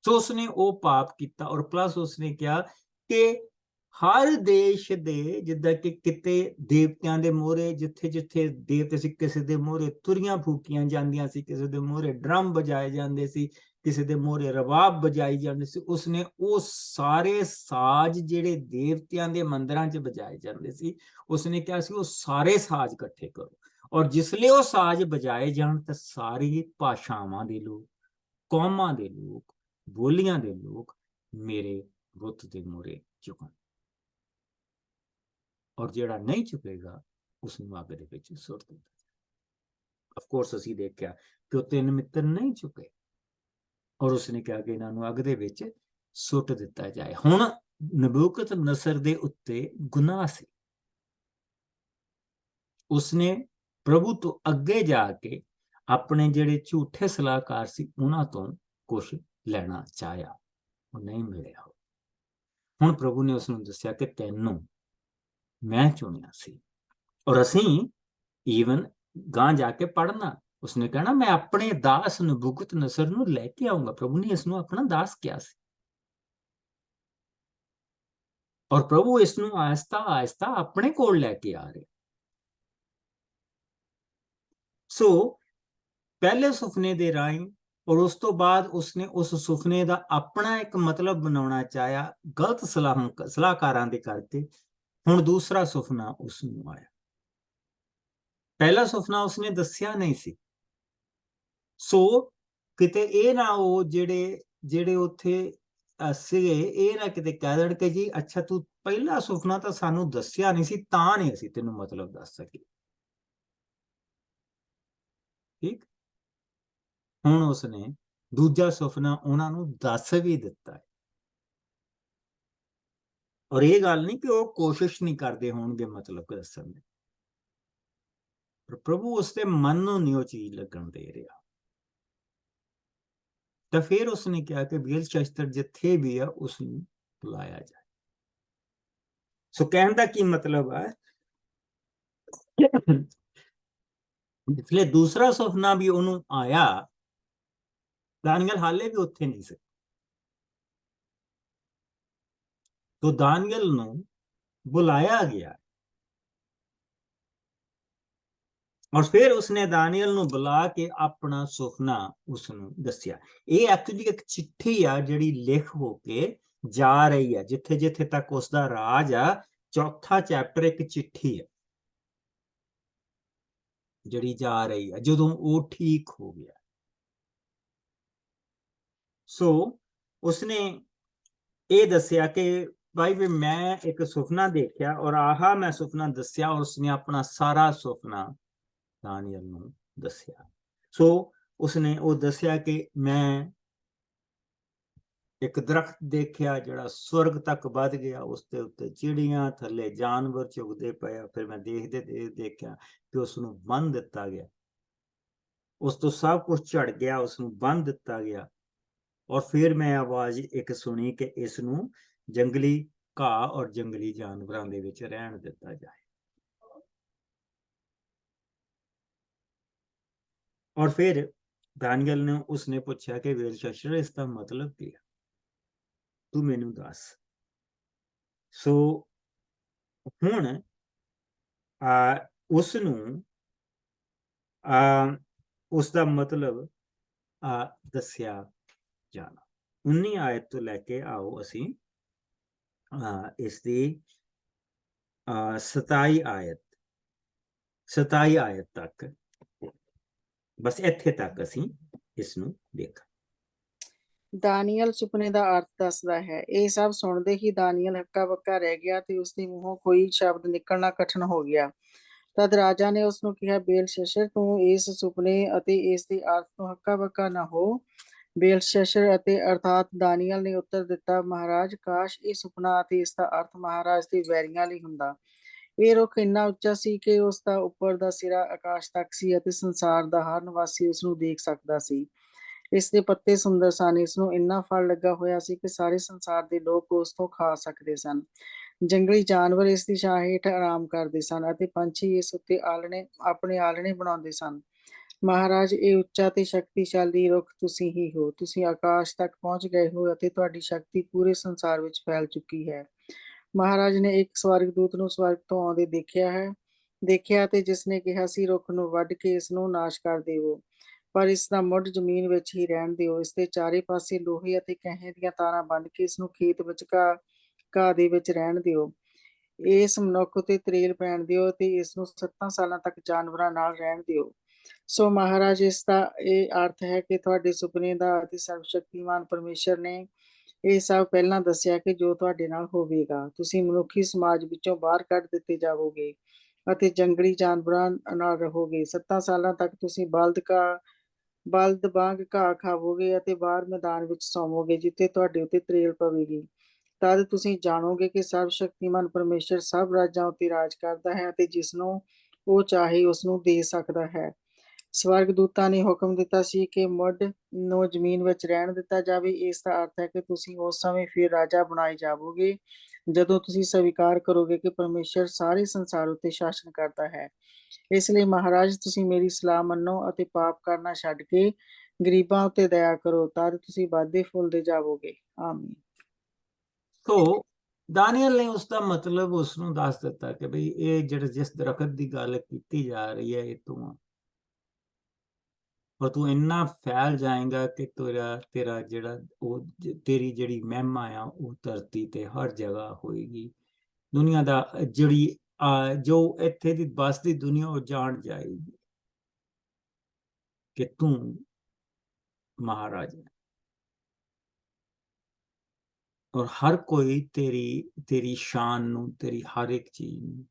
ਸੋ ਉਸਨੇ ਉਹ ਪਾਪ ਕੀਤਾ। ਔਰ ਪਲੱਸ ਉਸਨੇ ਕਿਹਾ ਕਿ ਹਰ ਦੇਸ਼ ਦੇ, ਜਿੱਦਾਂ ਕਿ ਕਿਤੇ ਦੇਵਤਿਆਂ ਦੇ ਮੋਹਰੇ, ਜਿੱਥੇ ਜਿੱਥੇ ਦੇਵਤੇ ਸੀ, ਕਿਸੇ ਦੇ ਮੋਹਰੇ ਤੁਰੀਆਂ ਫੂਕੀਆਂ ਜਾਂਦੀਆਂ ਸੀ, ਕਿਸੇ ਦੇ ਮੋਹਰੇ ਡਰਮ ਵਜਾਏ ਜਾਂਦੇ ਸੀ, ਕਿਸੇ ਦੇ ਮੋਹਰੇ ਰਬਾਬ ਵਜਾਈ ਜਾਂਦੇ ਸੀ, ਉਸਨੇ ਉਹ ਸਾਰੇ ਸਾਜ਼ ਜਿਹੜੇ ਦੇਵਤਿਆਂ ਦੇ ਮੰਦਿਰਾਂ 'ਚ ਵਜਾਏ ਜਾਂਦੇ ਸੀ, ਉਸਨੇ ਕਿਹਾ ਸੀ ਉਹ ਸਾਰੇ ਸਾਜ਼ ਇਕੱਠੇ ਕਰੋ। ਔਰ ਜਿਸ ਲਈ ਉਹ ਸਾਜ਼ ਵਜਾਏ ਜਾਣ ਤਾਂ ਸਾਰੀ ਭਾਸ਼ਾਵਾਂ ਦੇ ਲੋਕ, ਕੌਮਾਂ ਦੇ ਲੋਕ, ਬੋਲੀਆਂ ਦੇ ਲੋਕ ਮੇਰੇ ਬੁੱਤ ਦੇ ਮੋਹਰੇ ਝੁਕਣ। ਔਰ ਜਿਹੜਾ ਨਹੀਂ ਝੁਕੇਗਾ ਉਸ ਨੂੰ ਅੱਗ ਦੇ ਵਿੱਚ ਸੁੱਟ ਦਿੱਤਾ। ਆਫ ਕੋਰਸ ਅਸੀਂ ਦੇਖਿਆ ਕਿ ਉਹ 3 ਮਿੱਤਰ ਨਹੀਂ ਝੁਕੇ, ਔਰ ਉਸਨੇ ਕਿਹਾ ਕਿ ਇਹਨਾਂ ਨੂੰ ਅੱਗ ਦੇ ਵਿੱਚ ਸੁੱਟ ਦਿੱਤਾ ਜਾਏ। ਹੁਣ ਨਬੂਕਦਨਸਰ ਦੇ ਉੱਤੇ ਗੁਨਾਹ ਸੀ। ਉਸਨੇ ਪ੍ਰਭੂ ਤੋਂ ਅੱਗੇ ਜਾ ਕੇ ਆਪਣੇ ਜਿਹੜੇ ਝੂਠੇ ਸਲਾਹਕਾਰ ਸੀ, ਉਹਨਾਂ ਤੋਂ ਕੁਝ ਲੈਣਾ ਚਾਹਿਆ, ਉਹ ਨਹੀਂ ਮਿਲਿਆ। ਹੁਣ ਪ੍ਰਭੂ ਨੇ ਉਸ ਨੂੰ ਦੱਸਿਆ ਕਿ ਤੈਨੂੰ ਮੈਂ ਚੁਣਿਆ ਸੀ। ਔਰ ਅਸੀਂ ਈਵਨ ਗਾਂ ਜਾ ਕੇ ਪੜ੍ਹਨਾ, ਉਸਨੇ ਕਹਿਣਾ ਮੈਂ ਆਪਣੇ ਦਾਸ ਨਬੂਕਦਨਸਰ ਨੂੰ ਲੈ ਕੇ ਆਊਂਗਾ। ਪ੍ਰਭੂ ਨੇ ਇਸ ਨੂੰ ਆਪਣਾ ਦਾਸ ਕਿਹਾ ਸੀ। ਔਰ ਪ੍ਰਭੂ ਇਸ ਨੂੰ ਆਹਿਸਤਾ ਆਹਿਸਤਾ ਆਪਣੇ ਕੋਲ ਲੈ ਕੇ ਆ ਰਿਹਾ। ਸੋ ਪਹਿਲੇ ਸੁਪਨੇ ਦੇ ਰਾਹੀਂ, ਔਰ ਉਸ ਤੋਂ ਬਾਅਦ ਉਸਨੇ ਉਸ ਸੁਪਨੇ ਦਾ ਆਪਣਾ ਇੱਕ ਮਤਲਬ ਬਣਾਉਣਾ ਚਾਹਿਆ, ਗਲਤ ਸਲਾਹਕਾਰਾਂ ਦੇ ਕਰਕੇ। ਹੁਣ ਦੂਸਰਾ ਸੁਪਨਾ ਉਸ ਨੂੰ ਆਇਆ। ਪਹਿਲਾ ਸੁਪਨਾ ਉਸਨੇ ਦੱਸਿਆ ਨਹੀਂ ਸੀ। ਸੋ ਕਿਤੇ ਇਹ ਨਾ ਉਹ ਜਿਹੜੇ ਉੱਥੇ ਸੀਗੇ, ਇਹ ਨਾ ਕਿਤੇ ਕਹਿ ਦੇਣ ਕਿ ਜੀ ਅੱਛਾ ਤੂੰ ਪਹਿਲਾ ਸੁਪਨਾ ਤਾਂ ਸਾਨੂੰ ਦੱਸਿਆ ਨਹੀਂ ਸੀ, ਤਾਂ ਨਹੀਂ ਅਸੀਂ ਤੈਨੂੰ ਮਤਲਬ ਦੱਸ ਸਕੇ। ਠੀਕ। ਹੁਣ ਉਸਨੇ ਦੂਜਾ ਸੁਪਨਾ ਉਹਨਾਂ ਨੂੰ ਦੱਸ ਵੀ ਦਿੱਤਾ। ਔਰ ਇਹ ਗੱਲ ਨਹੀਂ ਕਿ ਉਹ ਕੋਸ਼ਿਸ਼ ਨਹੀਂ ਕਰਦੇ ਹੋਣਗੇ ਮਤਲਬ ਦੱਸਣ ਦੀ। ਪਰ ਪ੍ਰਭੂ ਉਸਦੇ ਮਨ ਨੂੰ ਨਹੀਂ ਉਹ ਚੀਜ਼ ਲੱਗਣ ਦੇ ਰਿਹਾ। ਤਾਂ ਫਿਰ ਉਸਨੇ ਕਿਹਾ ਕਿ ਬੇਲਸ਼ੱਸਰ ਜਿੱਥੇ ਵੀ ਆ ਉਸਨੂੰ ਬੁਲਾਇਆ ਜਾਏ। ਸੋ ਕਹਿਣ ਦਾ ਕੀ ਮਤਲਬ ਹੈ, इसलिए दूसरा सुपना भी उन्होंने आया, दानियल हाले भी उत्थे नहीं से। तो दानियल ਨੂੰ बुलाया गया और फिर उसने दानियल ਨੂੰ बुला के अपना सुपना उसਨੂੰ ਦੱਸਿਆ। ਇਹ ਐਕਚੁਅਲੀ ਇੱਕ ਚਿੱਠੀ ਆ ਜਿਹੜੀ ਲਿਖ ਹੋ ਕੇ ਜਾ ਰਹੀ ਹੈ ਜਿੱਥੇ ਜਿੱਥੇ ਤੱਕ ਉਸਦਾ ਰਾਜ ਆ। ਚੌਥਾ ਚੈਪਟਰ ਇੱਕ ਚਿੱਠੀ ਹੈ ਜਿਹੜੀ ਜਾ ਰਹੀ ਹੈ ਜਦੋਂ ਉਹ ਠੀਕ ਹੋ ਗਿਆ। ਸੋ ਉਸਨੇ ਇਹ ਦੱਸਿਆ ਕਿ ਭਾਈ ਵੀ ਮੈਂ ਇੱਕ ਸੁਪਨਾ ਦੇਖਿਆ ਔਰ ਆਹਾ ਮੈਂ ਸੁਪਨਾ ਦੱਸਿਆ ਔਰ ਉਸਨੇ ਆਪਣਾ ਸਾਰਾ ਸੁਪਨਾ दानियल ਨੂੰ ਦੱਸਿਆ। ਸੋ ਉਸਨੇ ਉਹ ਦੱਸਿਆ ਕਿ ਮੈਂ ਇੱਕ ਦਰਖਤ ਦੇਖਿਆ ਜਿਹੜਾ ਸਵਰਗ ਤੱਕ ਵੱਧ ਗਿਆ, ਉਸ ਦੇ ਉੱਤੇ ਚਿੜੀਆਂ, ਥੱਲੇ ਜਾਨਵਰ ਚੁਗਦੇ ਪਏ। ਫਿਰ ਮੈਂ ਦੇਖਿਆ ਕਿ ਉਸ ਨੂੰ ਬੰਨ ਦਿੱਤਾ ਗਿਆ, ਉਸ ਤੋਂ ਸਭ ਕੁਝ ਝੜ ਗਿਆ, ਉਸ ਨੂੰ ਬੰਨ ਦਿੱਤਾ ਗਿਆ। ਔਰ ਫਿਰ ਮੈਂ ਆਵਾਜ਼ ਇੱਕ ਸੁਣੀ ਕਿ ਇਸ ਨੂੰ ਜੰਗਲੀ ਘਾਹ ਔਰ ਜੰਗਲੀ ਜਾਨਵਰਾਂ ਦੇ ਵਿੱਚ ਰਹਿਣ ਦਿੱਤਾ ਜਾਏ। और फिर दानियल ने उसने पूछा कि बेलशस्सर इसका मतलब क्या है, तू मैनू दस। सो हुण उसनू उसका मतलब दस्या जाना। 19 आयत तो लैके आओ असी इसकी 27 आयत तक, बस इत्थे तक ਅਸੀਂ ਇਸ ਨੂੰ ਦੇਖਾਂ।
ਦਾਨੀਅਲ ਸੁਪਨੇ ਦਾ ਅਰਥ ਦੱਸਦਾ ਹੈ। ਇਹ ਸਭ ਸੁਣਦੇ ਹੀ ਦਾਨੀਅਲ ਹੱਕਾ ਬੱਕਾ ਰਹਿ ਗਿਆ ਤੇ ਉਸਦੇ ਮੂੰਹੋਂ ਕੋਈ ਸ਼ਬਦ ਨਿਕਲਣਾ ਕਠਿਨ ਹੋ ਗਿਆ। ਤਦ ਰਾਜਾ ਨੇ ਉਸਨੂੰ ਕਿਹਾ, ਬੇਲਸ਼ੱਸਰ ਤੂੰ ਇਸ ਸੁਪਨੇ ਅਤੇ ਇਸ ਦੇ ਅਰਥ ਤੋਂ ਹੱਕਾ ਬੱਕਾ ਨਾ ਹੋ। ਬੇਲਸ਼ੱਸਰ ਅਤੇ ਅਰਥਾਤ ਦਾਨੀਅਲ ਨੇ ਉੱਤਰ ਦਿੱਤਾ, ਮਹਾਰਾਜ, ਕਾਸ਼ ਇਹ ਸੁਪਨਾ ਅਤੇ ਇਸ ਦਾ ਅਰਥ ਮਹਾਰਾਜ ਦੇ ਵੈਰੀਆਂ ਲਈ ਹੁੰਦਾ। ਇਹ ਰੁੱਖ ਇੰਨਾ ਉੱਚਾ ਸੀ ਕਿ ਉਸ ਦਾ ਉੱਪਰ ਦਾ ਸਿਰਾ ਆਕਾਸ਼ ਤੱਕ ਸੀ ਅਤੇ ਸੰਸਾਰ ਦਾ ਹਰ ਨਿਵਾਸੀ ਉਸ ਨੂੰ ਦੇਖ ਸਕਦਾ ਸੀ। ਇਸ ਦੇ ਪੱਤੇ ਸੁੰਦਰ ਸਨ। ਇਸ ਨੂੰ ਇੰਨਾ ਫਲ ਲੱਗਾ ਹੋਇਆ ਸੀ ਕਿ ਸਾਰੇ ਸੰਸਾਰ ਦੇ ਲੋਕ ਉਸ ਤੋਂ ਖਾ ਸਕਦੇ ਸਨ। ਜੰਗਲੀ ਜਾਨਵਰ ਇਸ ਦੀ ਛਾਂ ਹੇਠ ਆਰਾਮ ਕਰਦੇ ਸਨ ਅਤੇ ਪੰਛੀ ਇਸ ਉੱਤੇ ਆਪਣੇ ਆਲਣੇ ਬਣਾਉਂਦੇ ਸਨ। ਮਹਾਰਾਜ, ਇਹ ਉੱਚਾ ਤੇ ਸ਼ਕਤੀਸ਼ਾਲੀ ਰੁੱਖ ਤੁਸੀਂ ਹੀ ਹੋ। ਤੁਸੀਂ ਆਕਾਸ਼ ਤੱਕ ਪਹੁੰਚ ਗਏ ਹੋ ਅਤੇ ਤੁਹਾਡੀ ਸ਼ਕਤੀ ਪੂਰੇ ਸੰਸਾਰ ਵਿੱਚ ਫੈਲ ਚੁੱਕੀ ਹੈ। ਮਹਾਰਾਜ ਨੇ ਇੱਕ ਸਵਰਗਦੂਤ ਨੂੰ ਸਵਰਗ ਤੋਂ ਆਉਂਦੇ ਦੇਖਿਆ ਤੇ ਜਿਸ ਨੇ ਕਿਹਾ ਸੀ, ਰੁੱਖ ਨੂੰ ਵੱਢ ਕੇ ਇਸ ਨੂੰ ਨਾਸ਼ ਕਰ ਦੇਵੋ, ਪਰ ਇਸ ਦਾ ਮੁੱਢ ਜ਼ਮੀਨ ਵਿੱਚ ਹੀ ਰਹਿਣ ਦਿਓ। ਇਸ ਦੇ ਚਾਰੇ ਪਾਸੇ ਲੋਹੇ ਅਤੇ ਕਹੇ ਦੀਆਂ ਤਾਰਾਂ ਬੰਨ੍ਹ ਕੇ ਇਸ ਨੂੰ ਖੇਤ ਵਿੱਚ ਘਾਹ ਦੇ ਵਿੱਚ ਰਹਿਣ ਦਿਓ। ਇਸ ਮਨੁੱਖ ਉੱਤੇ ਤਰੇਲ ਪੈਣ ਦਿਓ ਤੇ ਇਸ ਨੂੰ 7 ਸਾਲਾਂ ਤੱਕ ਜਾਨਵਰਾਂ ਨਾਲ ਰਹਿਣ ਦਿਓ। ਸੋ ਮਹਾਰਾਜ, ਇਸ ਦਾ ਇਹ ਅਰਥ ਹੈ ਕਿ ਤੁਹਾਡੇ ਸੁਪਨੇ ਦਾ ਅਤੇ ਸਰਵਸ਼ਕਤੀਮਾਨ ਪਰਮੇਸ਼ਰ ਨੇ ਇਹ ਸਭ ਪਹਿਲਾਂ ਦੱਸਿਆ ਕਿ ਜੋ ਤੁਹਾਡੇ ਨਾਲ ਹੋਵੇਗਾ। ਤੁਸੀਂ ਮਨੁੱਖੀ ਸਮਾਜ ਵਿੱਚੋਂ ਬਾਹਰ ਕੱਢ ਦਿੱਤੇ ਜਾਵੋਗੇ ਅਤੇ ਜੰਗਲੀ ਜਾਨਵਰਾਂ ਨਾਲ ਰਹੋਗੇ। 7 ਸਾਲਾਂ ਤੱਕ ਤੁਸੀਂ ਬਲਦ ਵਾਂਗ ਘਾਹ ਖਾਵੋਗੇ ਅਤੇ ਬਾਹਰ ਮੈਦਾਨ ਵਿੱਚ ਸੌਵੋਗੇ ਜਿੱਥੇ ਤੁਹਾਡੇ ਉੱਤੇ ਤਰੇਲ ਪਵੇਗੀ। ਤਦ ਤੁਸੀਂ ਜਾਣੋਗੇ ਕਿ ਸਰਵਸ਼ਕਤੀਮਾਨ ਪਰਮੇਸ਼ਰ ਸਭ ਰਾਜਾਂ ਉੱਤੇ ਰਾਜ ਕਰਦਾ ਹੈ ਅਤੇ ਜਿਸ ਨੂੰ ਉਹ ਚਾਹੇ ਉਸ ਨੂੰ ਦੇ ਸਕਦਾ ਹੈ। ਸਵਰਗਦੂਤਾਂ ਨੇ ਹੁਕਮ ਦਿੱਤਾ ਸੀ ਕਿ ਮੁੱਢ ਨੂੰ ਜ਼ਮੀਨ ਵਿੱਚ ਰਹਿਣ ਦਿੱਤਾ ਜਾਵੇ। ਇਸ ਦਾ ਅਰਥ ਹੈ ਕਿ ਤੁਸੀਂ ਉਸ ਸਮੇਂ ਫਿਰ ਰਾਜਾ ਬਣਾਏ ਜਾਵੋਗੇ ਜਦੋਂ ਤੁਸੀਂ ਸਵੀਕਾਰ ਕਰੋਗੇ ਕਿ ਪਰਮੇਸ਼ਰ ਸਾਰੇ ਸੰਸਾਰ ਉੱਤੇ ਸ਼ਾਸਨ ਕਰਦਾ ਹੈ। ਇਸ ਲਈ ਮਹਾਰਾਜ, ਤੁਸੀਂ ਮੇਰੀ ਸਲਾਹ ਮੰਨੋ ਅਤੇ ਪਾਪ ਕਰਨਾ ਛੱਡ ਕੇ ਗਰੀਬਾਂ ਉੱਤੇ ਦਇਆ ਕਰੋ, ਤਦ ਤੁਸੀਂ ਵੱਧਦੇ ਫੁੱਲਦੇ ਜਾਵੋਗੇ। ਆਮੀਨ।
ਸੋ ਦਾਨੀਅਲ ਨੇ ਉਸ ਦਾ ਮਤਲਬ ਉਸ ਨੂੰ ਦੱਸ ਦਿੱਤਾ ਕਿ ਬਈ ਇਹ ਜਿਸ ਦਰਖਤ ਦੀ ਗੱਲ ਕੀਤੀ ਜਾ ਰਹੀ ਹੈ ਇਹ ਤੂੰ, और तू इन्ना फैल जाएगा कि तेरा ਜਿਹੜਾ ਉਹ ਤੇਰੀ ਜਿਹੜੀ ਮਹਿਮਾ ਆ ਉਹ ਧਰਤੀ ਤੇ ਹਰ ਜਗ੍ਹਾ ਹੋਏਗੀ। ਦੁਨੀਆ ਦਾ ਜਿਹੜੀ ਜੋ ਇੱਥੇ ਦੀ ਬਸਦੀ ਦੁਨੀਆ ਉਹ ਜਾਣ ਜਾਏਗੀ ਕਿ ਤੂੰ महाराज है और हर कोई तेरी शान ਨੂੰ, तेरी हर एक चीज ਨੂੰ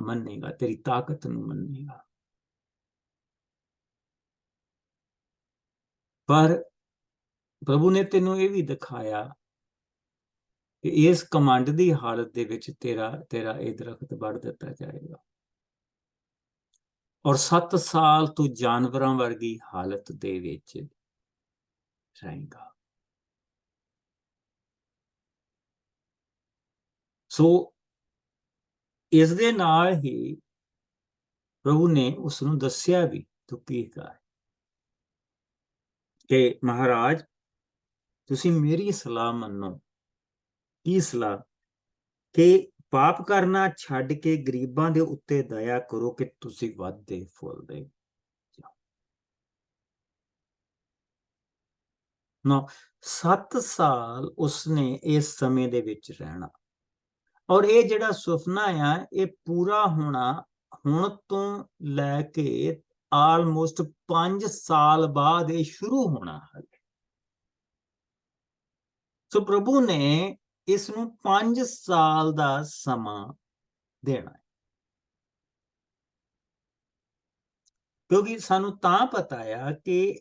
ਮੰਨੇਗਾ, तेरी ताकत ਨੂੰ ਮੰਨੇਗਾ। पर प्रभु ने तेनों ये भी दिखाया कि इस कमांड की हालत दे विच तेरा ये दरख्त बढ़ दिता जाएगा। ਔਰ 7 ਸਾਲ ਤੂੰ ਜਾਨਵਰਾਂ ਵਰਗੀ ਹਾਲਤ ਦੇ ਵਿੱਚ ਰਹੇਗਾ। ਸੋ ਇਸ ਦੇ ਨਾਲ ਹੀ ਪ੍ਰਭੂ ਨੇ ਉਸ ਨੂੰ ਦੱਸਿਆ ਵੀ ਤੂੰ ਕੀ ਕਰ ਕਿ ਮਹਾਰਾਜ ਤੁਸੀਂ ਮੇਰੀ ਸਲਾਹ ਮੰਨੋ। ਕੀ ਸਲਾਹ? ਕਿ ਪਾਪ ਕਰਨਾ ਛੱਡ ਕੇ ਗਰੀਬਾਂ ਦੇ ਉੱਤੇ ਦਇਆ ਕਰੋ ਕਿ ਤੁਸੀਂ ਵੱਧਦੇ ਫੁੱਲਦੇ ਜਾਓ। ਨਾ 7 ਸਾਲ ਉਸਨੇ ਇਸ ਸਮੇਂ ਦੇ ਵਿੱਚ ਰਹਿਣਾ, ਔਰ ਇਹ ਜਿਹੜਾ ਸੁਪਨਾ ਆ ਇਹ ਪੂਰਾ ਹੋਣਾ ਹੁਣ ਤੋਂ ਲੈ ਕੇ ਆਲਮੋਸਟ 5 ਸਾਲ ਬਾਅਦ ਇਹ ਸ਼ੁਰੂ ਹੋਣਾ ਹੈ। ਸੋ ਪ੍ਰਭੂ ਨੇ ਇਸ ਨੂੰ 5 ਸਾਲ ਦਾ ਸਮਾਂ ਦੇਣਾ ਹੈ, ਕਿਉਂਕਿ ਸਾਨੂੰ ਤਾਂ ਪਤਾ ਆ ਕਿ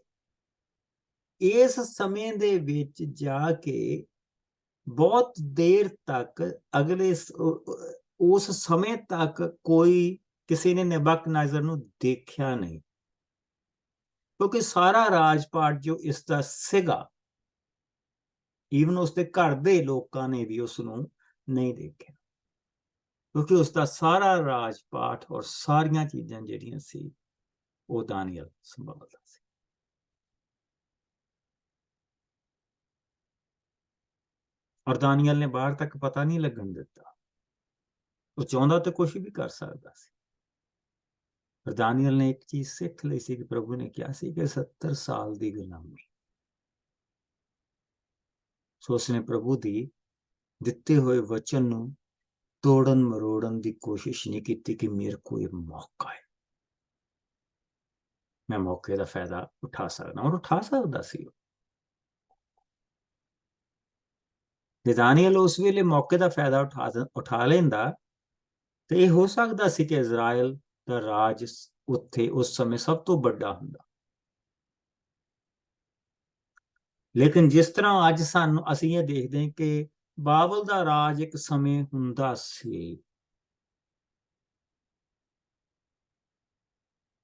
ਇਸ ਸਮੇਂ ਦੇ ਵਿੱਚ ਜਾ ਕੇ ਬਹੁਤ ਦੇਰ ਤੱਕ ਅਗਲੇ ਉਸ ਸਮੇਂ ਤੱਕ ਕੋਈ ਕਿਸੇ ਨੇ ਨਬੂਕਦਨੇਜ਼ਰ ਨੂੰ ਦੇਖਿਆ ਨਹੀਂ, ਕਿਉਂਕਿ ਸਾਰਾ ਰਾਜਪਾਟ ਜੋ ਇਸ ਦਾ ਸੀਗਾ, ਈਵਨ ਉਸਦੇ ਘਰ ਦੇ ਲੋਕਾਂ ਨੇ ਵੀ ਉਸ ਨੂੰ ਨਹੀਂ ਦੇਖਿਆ, ਕਿਉਂਕਿ ਉਸਦਾ ਸਾਰਾ ਰਾਜਪਾਟ ਔਰ ਸਾਰੀਆਂ ਚੀਜ਼ਾਂ ਜਿਹੜੀਆਂ ਸੀ ਉਹ ਦਾਨੀਏਲ ਸੰਭਾਲਦਾ ਸੀ। ਔਰ ਦਾਨੀਏਲ ਨੇ ਬਾਹਰ ਤੱਕ ਪਤਾ ਨਹੀਂ ਲੱਗਣ ਦਿੱਤਾ। ਉਹ ਚਾਹੁੰਦਾ ਤਾਂ ਕੁਝ ਵੀ ਕਰ ਸਕਦਾ ਸੀ, ਪਰ ਦਾਨੀਏਲ ਨੇ ਇੱਕ ਚੀਜ਼ ਸਿੱਖ ਲਈ ਸੀ ਕਿ ਪ੍ਰਭੂ ਨੇ ਕਿਹਾ ਸੀ ਕਿ 70 ਸਾਲ ਦੀ ਗੁਲਾਮੀ। ਸੋ ਉਸਨੇ ਪ੍ਰਭੂ ਦੀ ਦਿੱਤੇ ਹੋਏ ਵਚਨ ਨੂੰ ਤੋੜਨ ਮਰੋੜਨ ਦੀ ਕੋਸ਼ਿਸ਼ ਨਹੀਂ ਕੀਤੀ ਕਿ ਮੇਰੇ ਕੋਲ ਇਹ ਮੌਕਾ ਹੈ, ਮੈਂ ਮੌਕੇ ਦਾ ਫਾਇਦਾ ਉਠਾ ਸਕਦਾ, ਔਰ ਉਠਾ ਸਕਦਾ ਸੀ। ਜੇ ਦਾਨੀਏਲ ਉਸ ਵੇਲੇ ਮੌਕੇ ਦਾ ਫਾਇਦਾ ਉਠਾ ਲੈਂਦਾ ਤੇ ਇਹ ਹੋ ਸਕਦਾ ਸੀ ਕਿ ਇਜ਼ਰਾਈਲ ਦਾ ਰਾਜ ਉੱਥੇ ਉਸ ਸਮੇਂ ਸਭ ਤੋਂ ਵੱਡਾ ਹੁੰਦਾ। ਲੇਕਿਨ ਜਿਸ ਤਰ੍ਹਾਂ ਅੱਜ ਅਸੀਂ ਇਹ ਦੇਖਦੇ ਹਾਂ ਕਿ ਬਾਬਲ ਦਾ ਰਾਜ ਇੱਕ ਸਮੇਂ ਹੁੰਦਾ ਸੀ,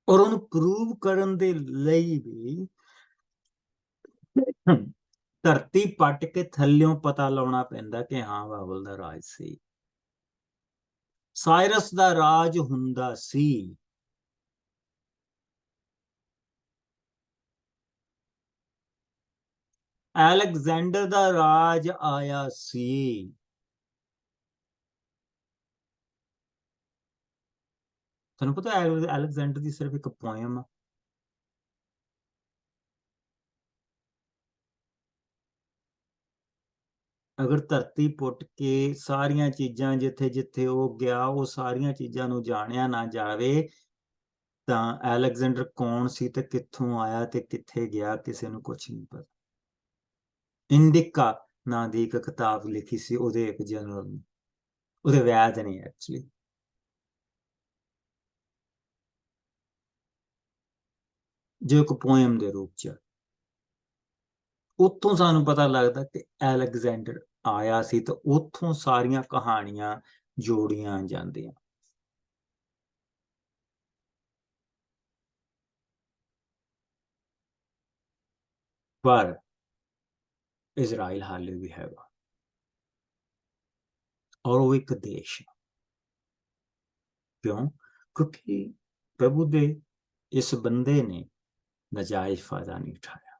ਔਰ ਉਹਨੂੰ ਪ੍ਰੂਵ ਕਰਨ ਦੇ ਲਈ ਵੀ ਧਰਤੀ ਪੱਟ ਕੇ ਥੱਲਿਓਂ ਪਤਾ ਲਾਉਣਾ ਪੈਂਦਾ ਕਿ ਹਾਂ ਬਾਬਲ ਦਾ ਰਾਜ ਸੀ। ਸਾਇਰਸ ਦਾ ਰਾਜ ਹੁੰਦਾ ਸੀ, ਅਲੈਗਜ਼ੈਂਡਰ ਦਾ ਰਾਜ ਆਇਆ ਸੀ। ਤੁਹਾਨੂੰ ਪਤਾ ਅਲੈਗਜ਼ੈਂਡਰ ਦੀ ਸਿਰਫ ਇੱਕ ਪੋਇਮ ਆ, ਅਗਰ ਧਰਤੀ ਪੁੱਟ ਕੇ ਸਾਰੀਆਂ ਚੀਜ਼ਾਂ ਜਿੱਥੇ ਜਿੱਥੇ ਉਹ ਗਿਆ ਉਹ ਸਾਰੀਆਂ ਚੀਜ਼ਾਂ ਨੂੰ ਜਾਣਿਆ ਨਾ ਜਾਵੇ ਤਾਂ ਅਲੈਗਜ਼ੈਂਡਰ ਕੌਣ ਸੀ ਤੇ ਕਿੱਥੋਂ ਆਇਆ ਤੇ ਕਿੱਥੇ ਗਿਆ ਕਿਸੇ ਨੂੰ ਕੁਝ ਨਹੀਂ ਪਤਾ। ਇੰਡਿਕਾ ਨਾਂ ਦੀ ਇੱਕ ਕਿਤਾਬ ਲਿਖੀ ਸੀ ਉਹਦੇ ਇੱਕ ਜਨਰਲ ਨੇ, ਉਹਦੇ ਵੈਦ ਨੇ ਐਕਚੁਅਲੀ, ਜੋ ਇੱਕ ਪੋਇਮ ਦੇ ਰੂਪ ਚ। ਉੱਥੋਂ ਸਾਨੂੰ ਪਤਾ ਲੱਗਦਾ ਕਿ ਅਲੈਗਜ਼ੈਂਡਰ ਆਇਆ ਸੀ ਤੇ ਉੱਥੋਂ ਸਾਰੀਆਂ ਕਹਾਣੀਆਂ ਜੋੜੀਆਂ ਜਾਂਦੀਆਂ। ਪਰ ਇਜ਼ਰਾਈਲ ਹਾਲੇ ਵੀ ਹੈਗਾ, ਔਰ ਉਹ ਇੱਕ ਦੇਸ਼ ਹੈ। ਕਿਉਂ? ਕਿਉਂਕਿ ਪ੍ਰਭੂ ਦੇ ਇਸ ਬੰਦੇ ਨੇ ਨਾਜਾਇਜ਼ ਫਾਇਦਾ ਨਹੀਂ ਉਠਾਇਆ।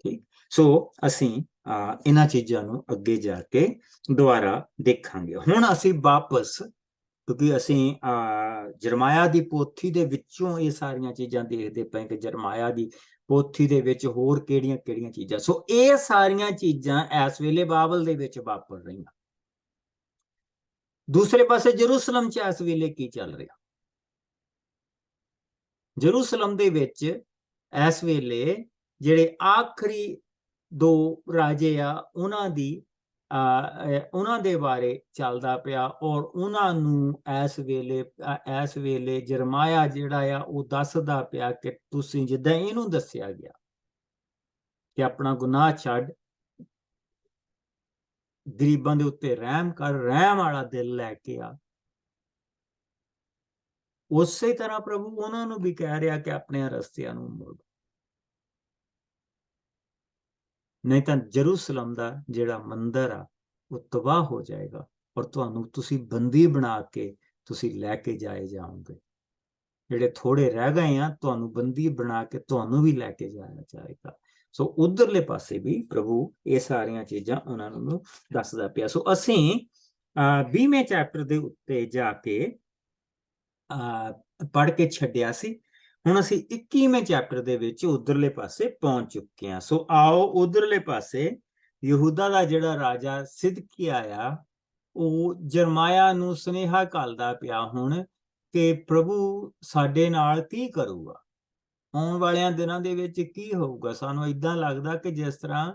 ਠੀਕ, ਸੋ ਅਸੀਂ ਇਹਨਾਂ ਚੀਜ਼ਾਂ ਨੂੰ ਅੱਗੇ ਜਾ ਕੇ ਦੁਬਾਰਾ ਦੇਖਾਂਗੇ। ਹੁਣ ਅਸੀਂ ਵਾਪਸ, ਕਿਉਂਕਿ ਅਸੀਂ ਜਰਮਾਇਆ ਦੀ ਪੋਥੀ ਦੇ ਵਿੱਚੋਂ ਇਹ ਸਾਰੀਆਂ ਚੀਜ਼ਾਂ ਦੇਖਦੇ ਪਏ ਕਿ ਜਰਮਾਇਆ ਦੀ ਪੋਥੀ ਦੇ ਵਿੱਚ ਹੋਰ ਕਿਹੜੀਆਂ ਕਿਹੜੀਆਂ ਚੀਜ਼ਾਂ। ਸੋ ਇਹ ਸਾਰੀਆਂ ਚੀਜ਼ਾਂ ਇਸ ਵੇਲੇ ਬਾਬਲ ਦੇ ਵਿੱਚ ਵਾਪਰ ਰਹੀਆਂ। ਦੂਸਰੇ ਪਾਸੇ ਜਰੂਸਲਮ 'ਚ ਇਸ ਵੇਲੇ ਕੀ ਚੱਲ ਰਿਹਾ? ਜਰੂਸਲਮ ਦੇ ਵਿੱਚ ਇਸ ਵੇਲੇ ਜਿਹੜੇ ਆਖਰੀ 2 ਰਾਜੇ ਆ ਉਹਨਾਂ ਦੇ ਬਾਰੇ ਚੱਲਦਾ ਪਿਆ, ਔਰ ਉਹਨਾਂ ਨੂੰ ਇਸ ਵੇਲੇ ਜਰਮਾਇਆ ਜਿਹੜਾ ਆ ਉਹ ਦੱਸਦਾ ਪਿਆ ਕਿ ਤੁਸੀਂ ਜਿੱਦਾਂ ਇਹਨੂੰ ਦੱਸਿਆ ਗਿਆ ਕਿ ਆਪਣਾ ਗੁਨਾਹ ਛੱਡ, ਗਰੀਬਾਂ ਦੇ ਉੱਤੇ ਰਹਿਮ ਕਰ, ਰਹਿਮ ਵਾਲਾ ਦਿਲ ਲੈ ਕੇ ਆ, ਉਸੇ ਤਰ੍ਹਾਂ ਪ੍ਰਭੂ ਉਹਨਾਂ ਨੂੰ ਵੀ ਕਹਿ ਰਿਹਾ ਕਿ ਆਪਣੇ ਰਸਤਿਆਂ ਨੂੰ ਮੋੜੋ, ਨਹੀਂ ਤਾਂ ਜਰੂਸਲਮ ਦਾ ਜਿਹੜਾ ਮੰਦਿਰ ਆ ਉਹ ਤਬਾਹ ਹੋ ਜਾਏਗਾ ਔਰ ਤੁਹਾਨੂੰ ਤੁਸੀਂ ਬੰਦੀ ਬਣਾ ਕੇ ਤੁਸੀਂ ਲੈ ਕੇ ਜਾਏ ਜਾਓਗੇ। ਜਿਹੜੇ ਥੋੜੇ ਰਹਿ ਗਏ ਆ ਤੁਹਾਨੂੰ ਬੰਦੀ ਬਣਾ ਕੇ ਤੁਹਾਨੂੰ ਵੀ ਲੈ ਕੇ ਜਾਇਆ ਜਾਏਗਾ। ਸੋ ਉਧਰਲੇ ਪਾਸੇ ਵੀ ਪ੍ਰਭੂ ਇਹ ਸਾਰੀਆਂ ਚੀਜ਼ਾਂ ਉਹਨਾਂ ਨੂੰ ਦੱਸਦਾ ਪਿਆ। ਸੋ ਅਸੀਂ 20ਵੇਂ ਚੈਪਟਰ ਦੇ ਉੱਤੇ ਜਾ ਕੇ ਪੜ੍ਹ ਕੇ ਛੱਡਿਆ ਸੀ। ਹੁਣ ਅਸੀਂ 21ਵੇਂ ਚੈਪਟਰ ਦੇ ਵਿੱਚ ਉਧਰਲੇ ਪਾਸੇ ਪਹੁੰਚ ਚੁੱਕੇ ਹਾਂ। ਸੋ ਆਓ ਉਧਰਲੇ ਪਾਸੇ ਯਹੂਦਾ ਦਾ ਜਿਹੜਾ ਰਾਜਾ ਸਿਦਕਿਆ ਆ ਉਹ ਜਰਮਾਇਆ ਨੂੰ ਸੁਨੇਹਾ ਘੱਲਦਾ ਪਿਆ ਹੁਣ ਕਿ ਪ੍ਰਭੂ ਸਾਡੇ ਨਾਲ ਕੀ ਕਰੂਗਾ, ਆਉਣ ਵਾਲਿਆਂ ਦਿਨਾਂ ਦੇ ਵਿੱਚ ਕੀ ਹੋਊਗਾ। ਸਾਨੂੰ ਏਦਾਂ ਲੱਗਦਾ ਕਿ ਜਿਸ ਤਰ੍ਹਾਂ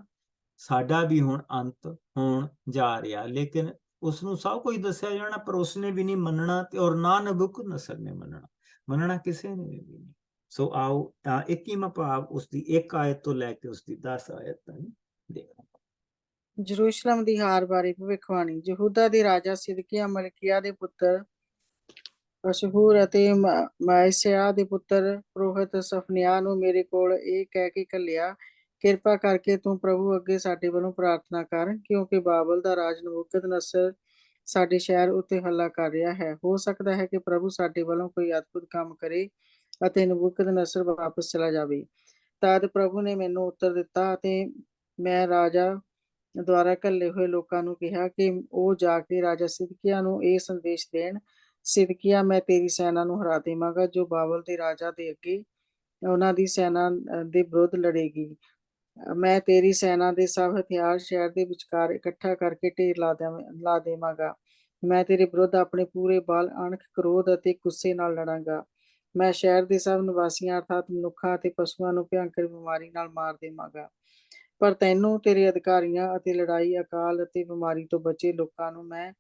ਸਾਡਾ ਵੀ ਹੁਣ ਅੰਤ ਹੋਣ ਜਾ ਰਿਹਾ, ਲੇਕਿਨ ਉਸਨੂੰ ਸਭ ਕੁਝ ਦੱਸਿਆ ਜਾਣਾ ਪਰ ਉਸਨੇ ਵੀ ਨਹੀਂ ਮੰਨਣਾ ਤੇ ਔਰ ਨਾ ਨਬੂਕਦਨਸਰ ਨੇ ਮੰਨਣਾ ਕਿਸੇ ਨੇ ਵੀ ਨਹੀਂ। ਸੋ ਆਓ 21ਵਾਂ ਭਾਵ ਉਸਦੀ 1 ਆਇਤ ਤੋਂ ਲੈ ਕੇ ਉਸਦੀ 10 ਆਇਤ ਤੱਕ ਦੇਖੋ।
ਜਰੂਸ਼ਲਮ ਦੀ ਹਾਰ ਬਾਰੇ ਭਵਿੱਖਬਾਣੀ। ਯਹੂਦਾ ਦੇ ਰਾਜਾ ਸਿਦਕੀਆ ਮਲਕੀਆ ਦੇ ਪੁੱਤਰ ਅਸ਼ਹੂਰ ਅਤੇ ਮਾਇਸਿਆ ਦੇ ਪੁੱਤਰ ਪੁਰੋਹਿਤ ਸਫਨਿਆ ਨੂੰ ਮੇਰੇ ਕੋਲ ਇਹ ਕਹਿ ਕੇ ਘੱਲਿਆ, ਕਿਰਪਾ ਕਰਕੇ ਤੂੰ ਪ੍ਰਭੂ ਅੱਗੇ ਸਾਡੇ ਵੱਲੋਂ ਪ੍ਰਾਰਥਨਾ ਕਰ, ਕਿਉਂਕਿ ਬਾਬਲ ਦਾ ਰਾਜ ਨਬੂਕਦਨਸਰ ਸਾਡੇ ਸ਼ਹਿਰ ਉੱਤੇ ਹੱਲਾ ਕਰ ਰਿਹਾ ਹੈ। ਹੋ ਸਕਦਾ ਹੈ ਕਿ ਪ੍ਰਭੂ ਸਾਡੇ ਵੱਲੋਂ ਕੋਈ ਅਦਭੁਤ ਕੰਮ ਕਰੇ ਅਤੇ ਨਬੂਕਦਨਸਰ ਵਾਪਸ ਚਲਾ ਜਾਵੇ। ਤਦ ਪ੍ਰਭੂ ਨੇ ਮੈਨੂੰ ਉੱਤਰ ਦਿੱਤਾ ਅਤੇ ਮੈਂ ਰਾਜਾ ਦੁਆਰਾ ਘੱਲੇ ਹੋਏ ਲੋਕਾਂ ਨੂੰ ਕਿਹਾ ਕਿ ਉਹ ਜਾ ਕੇ ਰਾਜਾ ਸਿਦਕੀਆ ਨੂੰ ਇਹ ਸੰਦੇਸ਼ ਦੇਣ, ਸਿਦਕੀਆ, ਮੈਂ ਤੇਰੀ ਸੈਨਾ ਨੂੰ ਹਰਾ ਦੇਵਾਂਗਾ ਜੋ ਬਾਬਲ ਦੇ ਰਾਜਾ ਦੇ ਅੱਗੇ ਉਹਨਾਂ ਦੀ ਸੈਨਾ ਦੇ ਵਿਰੁੱਧ ਲੜੇਗੀ। ਮੈਂ ਤੇਰੀ ਸੈਨਾ ਦੇ ਸਭ ਹਥਿਆਰ ਸ਼ਹਿਰ ਦੇ ਵਿਚਕਾਰ ਇਕੱਠਾ ਕਰਕੇ ਢੇਰ ਲਾ ਦੇਵਾਂਗਾ। ਮੈਂ ਤੇਰੇ ਵਿਰੁੱਧ ਆਪਣੇ ਪੂਰੇ ਬਲ, ਅਣਖ, ਕ੍ਰੋਧ ਅਤੇ ਗੁੱਸੇ ਨਾਲ ਲੜਾਂਗਾ। ਮੈਂ ਸ਼ਹਿਰ ਦੇ ਸਭ ਨਿਵਾਸੀਆਂ ਅਰਥਾਤ ਮਨੁੱਖਾਂ ਅਤੇ ਪਸ਼ੂਆਂ ਨੂੰ ਭਿਅੰਕਰ ਬਿਮਾਰੀ ਨਾਲ ਮਾਰ ਦੇਵਾਂਗਾ। ਪਰ ਤੈਨੂੰ, ਤੇਰੇ ਅਧਿਕਾਰੀਆਂ ਅਤੇ ਲੜਾਈ, ਅਕਾਲ ਅਤੇ ਬਿਮਾਰੀ ਤੋਂ ਬਚੇ ਲੋਕਾਂ ਨੂੰ ਮੈਂ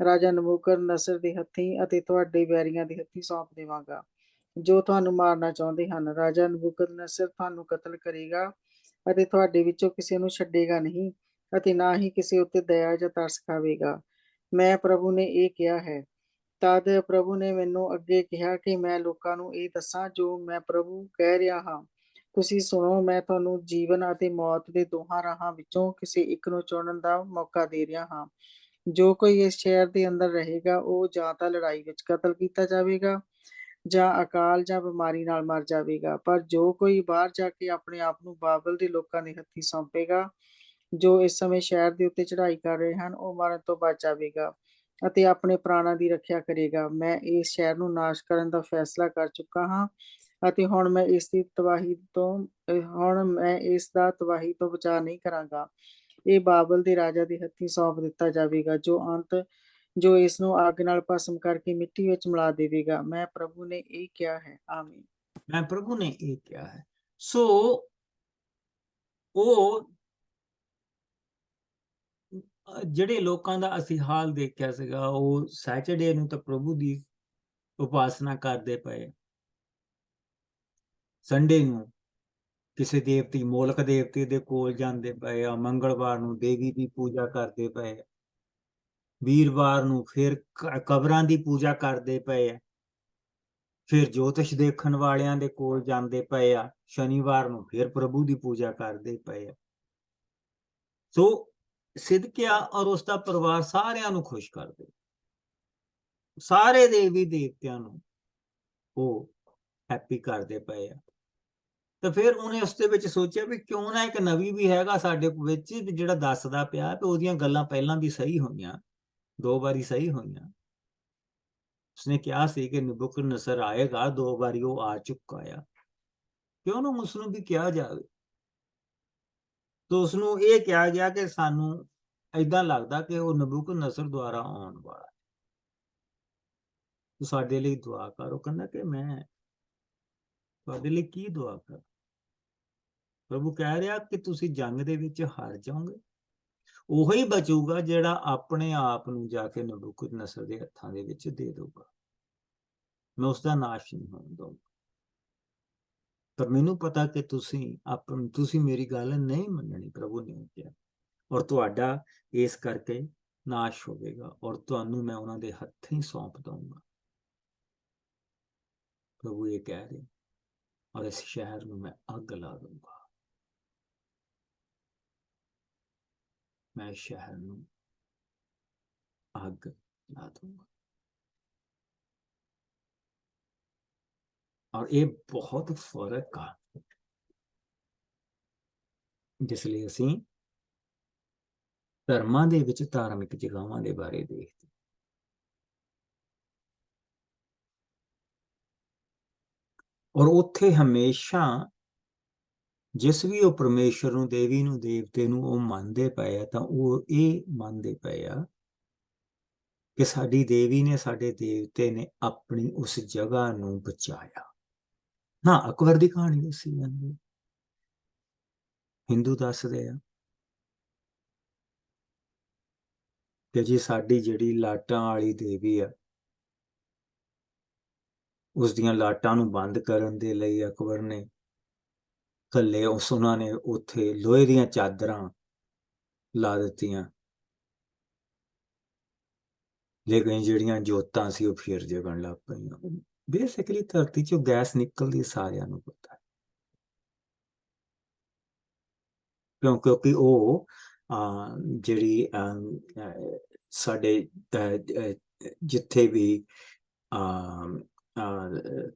ਰਾਜਾ ਨਬੂਕਦਨਸਰ ਦੇ ਹੱਥੀਂ ਅਤੇ ਤੁਹਾਡੇ ਵੈਰੀਆਂ ਦੇ ਹੱਥੀਂ ਸੌਂਪ ਦੇਵਾਂਗਾ ਜੋ ਤੁਹਾਨੂੰ ਮਾਰਨਾ ਚਾਹੁੰਦੇ ਹਨ। ਰਾਜਾ ਨਬੂਕਦਨਸਰ ਤੁਹਾਨੂੰ ਕਤਲ ਕਰੇਗਾ ਅਤੇ ਤੁਹਾਡੇ ਵਿੱਚੋਂ ਕਿਸੇ ਨੂੰ ਛੱਡੇਗਾ ਨਹੀਂ ਅਤੇ ਨਾ ਹੀ ਕਿਸੇ ਉੱਤੇ ਦਇਆ ਜਾਂ ਤਰਸ ਖਾਵੇਗਾ। ਮੈਂ ਪ੍ਰਭੂ ਨੇ ਇਹ ਕਿਹਾ ਹੈ। ਤਦ ਪ੍ਰਭੂ ਨੇ ਮੈਨੂੰ ਅੱਗੇ ਕਿਹਾ ਕਿ ਮੈਂ ਲੋਕਾਂ ਨੂੰ ਇਹ ਦੱਸਾਂ ਜੋ ਮੈਂ ਪ੍ਰਭੂ ਕਹਿ ਰਿਹਾ ਹਾਂ। ਤੁਸੀਂ ਸੁਣੋ, ਮੈਂ ਤੁਹਾਨੂੰ ਜੀਵਨ ਅਤੇ ਮੌਤ ਦੇ ਦੋਹਾਂ ਰਾਹਾਂ ਵਿੱਚੋਂ ਕਿਸੇ ਇੱਕ ਨੂੰ ਚੁਣਨ ਦਾ ਮੌਕਾ ਦੇ ਰਿਹਾ ਹਾਂ। ਜੋ ਕੋਈ ਇਸ ਸ਼ਹਿਰ ਦੇ ਅੰਦਰ ਰਹੇਗਾ ਉਹ ਜਾਂ ਤਾਂ ਲੜਾਈ ਵਿੱਚ ਕਤਲ ਕੀਤਾ ਜਾਵੇਗਾ ਜਾਂ ਅਕਾਲ ਜਾਂ ਬਿਮਾਰੀ ਨਾਲ ਮਰ ਜਾਵੇਗਾ। ਪਰ ਜੋ ਕੋਈ ਬਾਹਰ ਜਾ ਕੇ ਆਪਣੇ ਆਪ ਨੂੰ ਬਾਬਲ ਦੇ ਲੋਕਾਂ ਦੇ ਹੱਥੀਂ ਸੌਂਪੇਗਾ ਜੋ ਇਸ ਸਮੇਂ ਸ਼ਹਿਰ ਦੇ ਉੱਤੇ ਚੜ੍ਹਾਈ ਕਰ ਰਹੇ ਹਨ, ਉਹ ਮਰਨ ਤੋਂ ਬਚ ਜਾਵੇਗਾ ਅਤੇ ਆਪਣੇ ਪ੍ਰਾਣਾਂ ਦੀ ਰੱਖਿਆ ਕਰੇਗਾ। ਮੈਂ ਇਸ ਸ਼ਹਿਰ ਨੂੰ ਨਾਸ਼ ਕਰਨ ਦਾ ਫੈਸਲਾ ਕਰ ਚੁੱਕਾ ਹਾਂ ਅਤੇ ਹੁਣ ਮੈਂ ਇਸ ਦਾ ਤਬਾਹੀ ਤੋਂ ਬਚਾਅ ਨਹੀਂ ਕਰਾਂਗਾ। ਇਹ ਬਾਬਲ ਦੇ ਰਾਜਾ ਦੇ ਹੱਥੀਂ ਸੌਂਪ ਦਿੱਤਾ ਜਾਵੇਗਾ ਜੋ ਇਸ ਨੂੰ ਅੱਗ ਨਾਲ ਭਸਮ ਕਰਕੇ ਮਿੱਟੀ ਵਿੱਚ ਮਿਲਾ ਦੇਵੇਗਾ। ਮੈਂ ਪ੍ਰਭੂ ਨੇ ਇਹ ਕਿਹਾ ਹੈ। ਆਮੀਨ।
ਮੈਂ ਪ੍ਰਭੂ ਨੇ ਇਹ ਕਿਹਾ ਹੈ। ਸੋ ਉਹ ਜਿਹੜੇ ਲੋਕਾਂ ਦਾ ਅਸੀਂ ਹਾਲ ਦੇਖਿਆ ਸੀਗਾ, ਉਹ ਸੈਚਰਡੇ ਨੂੰ ਤਾਂ ਪ੍ਰਭੂ ਦੀ ਉਪਾਸਨਾ ਕਰਦੇ ਪਏ, ਸੰਡੇ ਨੂੰ ਕਿਸੇ ਦੇਵਤੀ, ਮੋਲਕ ਦੇਵਤੇ ਦੇ ਕੋਲ ਜਾਂਦੇ ਪਏ ਆ, ਮੰਗਲਵਾਰ ਨੂੰ ਦੇਵੀ ਦੀ ਪੂਜਾ ਕਰਦੇ ਪਏ, ਵੀਰਵਾਰ ਨੂੰ ਫਿਰ ਕਬਰਾਂ ਦੀ ਪੂਜਾ ਕਰਦੇ ਪਏ ਆ, ਫਿਰ ਜੋਤਿਸ਼ ਦੇਖਣ ਵਾਲਿਆਂ ਦੇ ਕੋਲ ਜਾਂਦੇ ਪਏ ਆ, ਸ਼ਨੀਵਾਰ ਨੂੰ ਫਿਰ ਪ੍ਰਭੂ ਦੀ ਪੂਜਾ ਕਰਦੇ ਪਏ ਆ। ਸੋ ਸਿਦਕਿਆ ਔਰ ਉਸਦਾ ਪਰਿਵਾਰ ਸਾਰਿਆਂ ਨੂੰ ਖੁਸ਼ ਕਰਦੇ, ਸਾਰੇ ਦੇਵੀ ਦੇਵਤਿਆਂ ਨੂੰ ਉਹ ਹੈਪੀ ਕਰਦੇ ਪਏ ਆ। ਤਾਂ ਫਿਰ ਉਹਨੇ ਉਸ ਦੇ ਵਿੱਚ ਸੋਚਿਆ ਵੀ ਕਿਉਂ ਨਾ ਇੱਕ ਨਵੀਂ ਵੀ ਹੈਗਾ ਸਾਡੇ ਵਿੱਚ ਜਿਹੜਾ ਦੱਸਦਾ ਪਿਆ ਤੇ ਉਹਦੀਆਂ ਗੱਲਾਂ ਪਹਿਲਾਂ ਵੀ ਸਹੀ ਹੋਈਆਂ, 2 ਵਾਰੀ ਸਹੀ ਹੋਈਆਂ। ਉਸਨੇ ਕਿਹਾ ਸੀ ਕਿ ਨਬੂਕਦਨਸਰ ਆਏਗਾ, 2 ਵਾਰੀ ਉਹ ਆ ਚੁੱਕਾ ਆ, ਕਿਉਂ ਨਾ ਉਸਨੂੰ ਵੀ ਕਿਹਾ ਜਾਵੇ। ਤਾਂ ਉਸਨੂੰ ਇਹ ਕਿਹਾ ਗਿਆ ਕਿ ਸਾਨੂੰ ਏਦਾਂ ਲੱਗਦਾ ਕਿ ਉਹ ਨਬੂਕਦਨਸਰ ਦੁਆਰਾ ਆਉਣ ਵਾਲਾ, ਤੂੰ ਸਾਡੇ ਲਈ ਦੁਆ ਕਰ। ਉਹ ਕਹਿੰਦਾ ਕਿ ਮੈਂ ਤੁਹਾਡੇ ਲਈ ਕੀ ਦੁਆ ਕਰ। ਪ੍ਰਭੂ ਕਹਿ ਰਿਹਾ ਕਿ ਤੁਸੀਂ ਜੰਗ ਦੇ ਵਿੱਚ ਹਾਰ ਜਾਓਗੇ, ਉਹੀ ਬਚੂਗਾ ਜਿਹੜਾ ਆਪਣੇ ਆਪ ਨੂੰ ਜਾ ਕੇ ਨਬੂਕਦਨਸਰ ਦੇ ਹੱਥਾਂ ਦੇ ਵਿੱਚ ਦੇ ਦਊਗਾ। ਮੈਂ ਉਸਦਾ ਨਾਸ਼ ਨਹੀਂ ਹੋਣ ਦਊਂਗਾ। ਪਰ ਮੈਨੂੰ ਪਤਾ ਕਿ ਤੁਸੀਂ ਮੇਰੀ ਗੱਲ ਨਹੀਂ ਮੰਨਣੀ, ਪ੍ਰਭੂ ਨੇ ਕਿਹਾ, ਔਰ ਤੁਹਾਡਾ ਇਸ ਕਰਕੇ ਨਾਸ਼ ਹੋਵੇਗਾ ਔਰ ਤੁਹਾਨੂੰ ਮੈਂ ਉਹਨਾਂ ਦੇ ਹੱਥੀਂ ਸੌਂਪ ਦਊਂਗਾ। प्रभु ये कह रहे, और इस शहर में मैं अग ला दूंगा, मैं इस शहर में अग ला दूंगा। और ये बहुत फर्क आ, जिस लिए ਅਸੀਂ ਧਰਮਾਂ ਦੇ ਵਿੱਚ ਧਾਰਮਿਕ ਜਗ੍ਹਾਵਾਂ ਦੇ ਬਾਰੇ ਦੇਖਦੇ, ਔਰ ਉੱਥੇ ਹਮੇਸ਼ਾ ਜਿਸ ਵੀ ਉਹ ਪਰਮੇਸ਼ਰ ਨੂੰ, ਦੇਵੀ ਨੂੰ, ਦੇਵਤੇ ਨੂੰ ਉਹ ਮੰਨਦੇ ਪਏ ਆ, ਤਾਂ ਉਹ ਇਹ ਮੰਨਦੇ ਪਏ ਆ ਕਿ ਸਾਡੀ ਦੇਵੀ ਨੇ, ਸਾਡੇ ਦੇਵਤੇ ਨੇ ਆਪਣੀ ਉਸ ਜਗ੍ਹਾ ਨੂੰ ਬਚਾਇਆ। ਨਾ ਅਕਬਰ ਦੀ ਕਹਾਣੀ ਦੱਸੀ ਜਾਂਦੀ, ਹਿੰਦੂ ਦੱਸਦੇ ਆ ਕਿ ਜੀ ਸਾਡੀ ਜਿਹੜੀ ਲਾਟਾਂ ਵਾਲੀ ਦੇਵੀ ਆ, ਉਸ ਦੀਆਂ ਲਾਟਾਂ ਨੂੰ ਬੰਦ ਕਰਨ ਦੇ ਲਈ ਅਕਬਰ ਨੇ ਥੱਲੇ ਉਹਨਾਂ ਨੇ ਉੱਥੇ ਲੋਹੇ ਦੀਆਂ ਚਾਦਰਾਂ ਲਾ ਦਿੱਤੀਆਂ, ਲੇਕਿਨ ਜਿਹੜੀਆਂ ਜੋਤਾਂ ਸੀ ਉਹ ਫਿਰ ਜਗਣ ਲੱਗ ਪਈਆਂ। ਬੇਸਿਕਲੀ ਧਰਤੀ ਚੋਂ ਗੈਸ ਨਿਕਲਦੀ ਸਾਰਿਆਂ ਨੂੰ ਪਤਾ, ਕਿਉਂਕਿ ਉਹ ਜਿਹੜੀ ਸਾਡੇ ਜਿੱਥੇ ਵੀ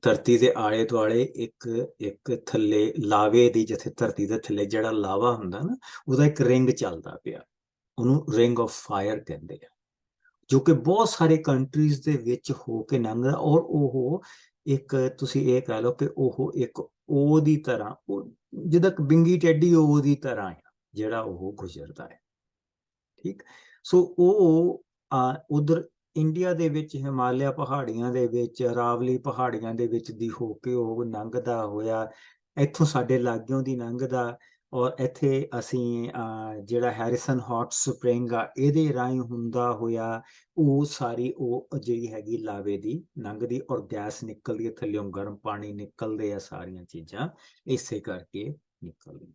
ਧਰਤੀ ਦੇ ਆਲੇ ਦੁਆਲੇ ਇੱਕ ਥੱਲੇ ਲਾਵੇ ਦੀ, ਜਿੱਥੇ ਧਰਤੀ ਦੇ ਥੱਲੇ ਜਿਹੜਾ ਲਾਵਾ ਹੁੰਦਾ ਨਾ, ਉਹਦਾ ਇੱਕ ਰਿੰਗ ਚੱਲਦਾ ਪਿਆ, ਉਹਨੂੰ ਰਿੰਗ ਆਫ ਫਾਇਰ ਕਹਿੰਦੇ ਆ, ਜੋ ਕਿ ਬਹੁਤ ਸਾਰੇ ਕੰਟਰੀਜ਼ ਦੇ ਵਿੱਚ ਹੋ ਕੇ ਲੰਘਦਾ। ਔਰ ਉਹ ਇੱਕ, ਤੁਸੀਂ ਇਹ ਕਹਿ ਲਓ ਕਿ ਉਹ ਇੱਕ ਉਹ ਦੀ ਤਰ੍ਹਾਂ, ਜਿੱਦਾਂ ਬਿੰਗੀ ਟੈਡੀ ਉਹ ਦੀ ਤਰ੍ਹਾਂ ਆ ਜਿਹੜਾ ਉਹ ਗੁਜ਼ਰਦਾ ਹੈ। ਠੀਕ, ਸੋ ਉਹ ਉਧਰ ਇੰਡੀਆ ਦੇ ਵਿੱਚ ਹਿਮਾਲਿਆ ਪਹਾੜੀਆਂ ਦੇ ਵਿੱਚ, ਅਰਾਵਲੀ ਪਹਾੜੀਆਂ ਦੇ ਵਿੱਚ ਦੀ ਹੋ ਕੇ ਉਹ ਲੰਘਦਾ ਹੋਇਆ, ਇੱਥੋਂ ਸਾਡੇ ਲਾਗਿਓਂ ਦੀ ਲੰਘਦਾ, ਔਰ ਇੱਥੇ ਅਸੀਂ ਜਿਹੜਾ ਹੈਰਿਸਨ ਹੌਟ ਸਪ੍ਰਿੰਗ ਆ ਇਹਦੇ ਰਾਹੀਂ ਹੁੰਦਾ ਹੋਇਆ, ਉਹ ਸਾਰੀ ਉਹ ਜਿਹੜੀ ਹੈਗੀ ਲਾਵੇ ਦੀ ਲੰਘਦੀ, ਔਰ ਗੈਸ ਨਿਕਲਦੀ ਹੈ ਥੱਲਿਓਂ, ਗਰਮ ਪਾਣੀ ਨਿਕਲਦੇ ਆ, ਸਾਰੀਆਂ ਚੀਜ਼ਾਂ ਇਸੇ ਕਰਕੇ ਨਿਕਲਦੀਆਂ।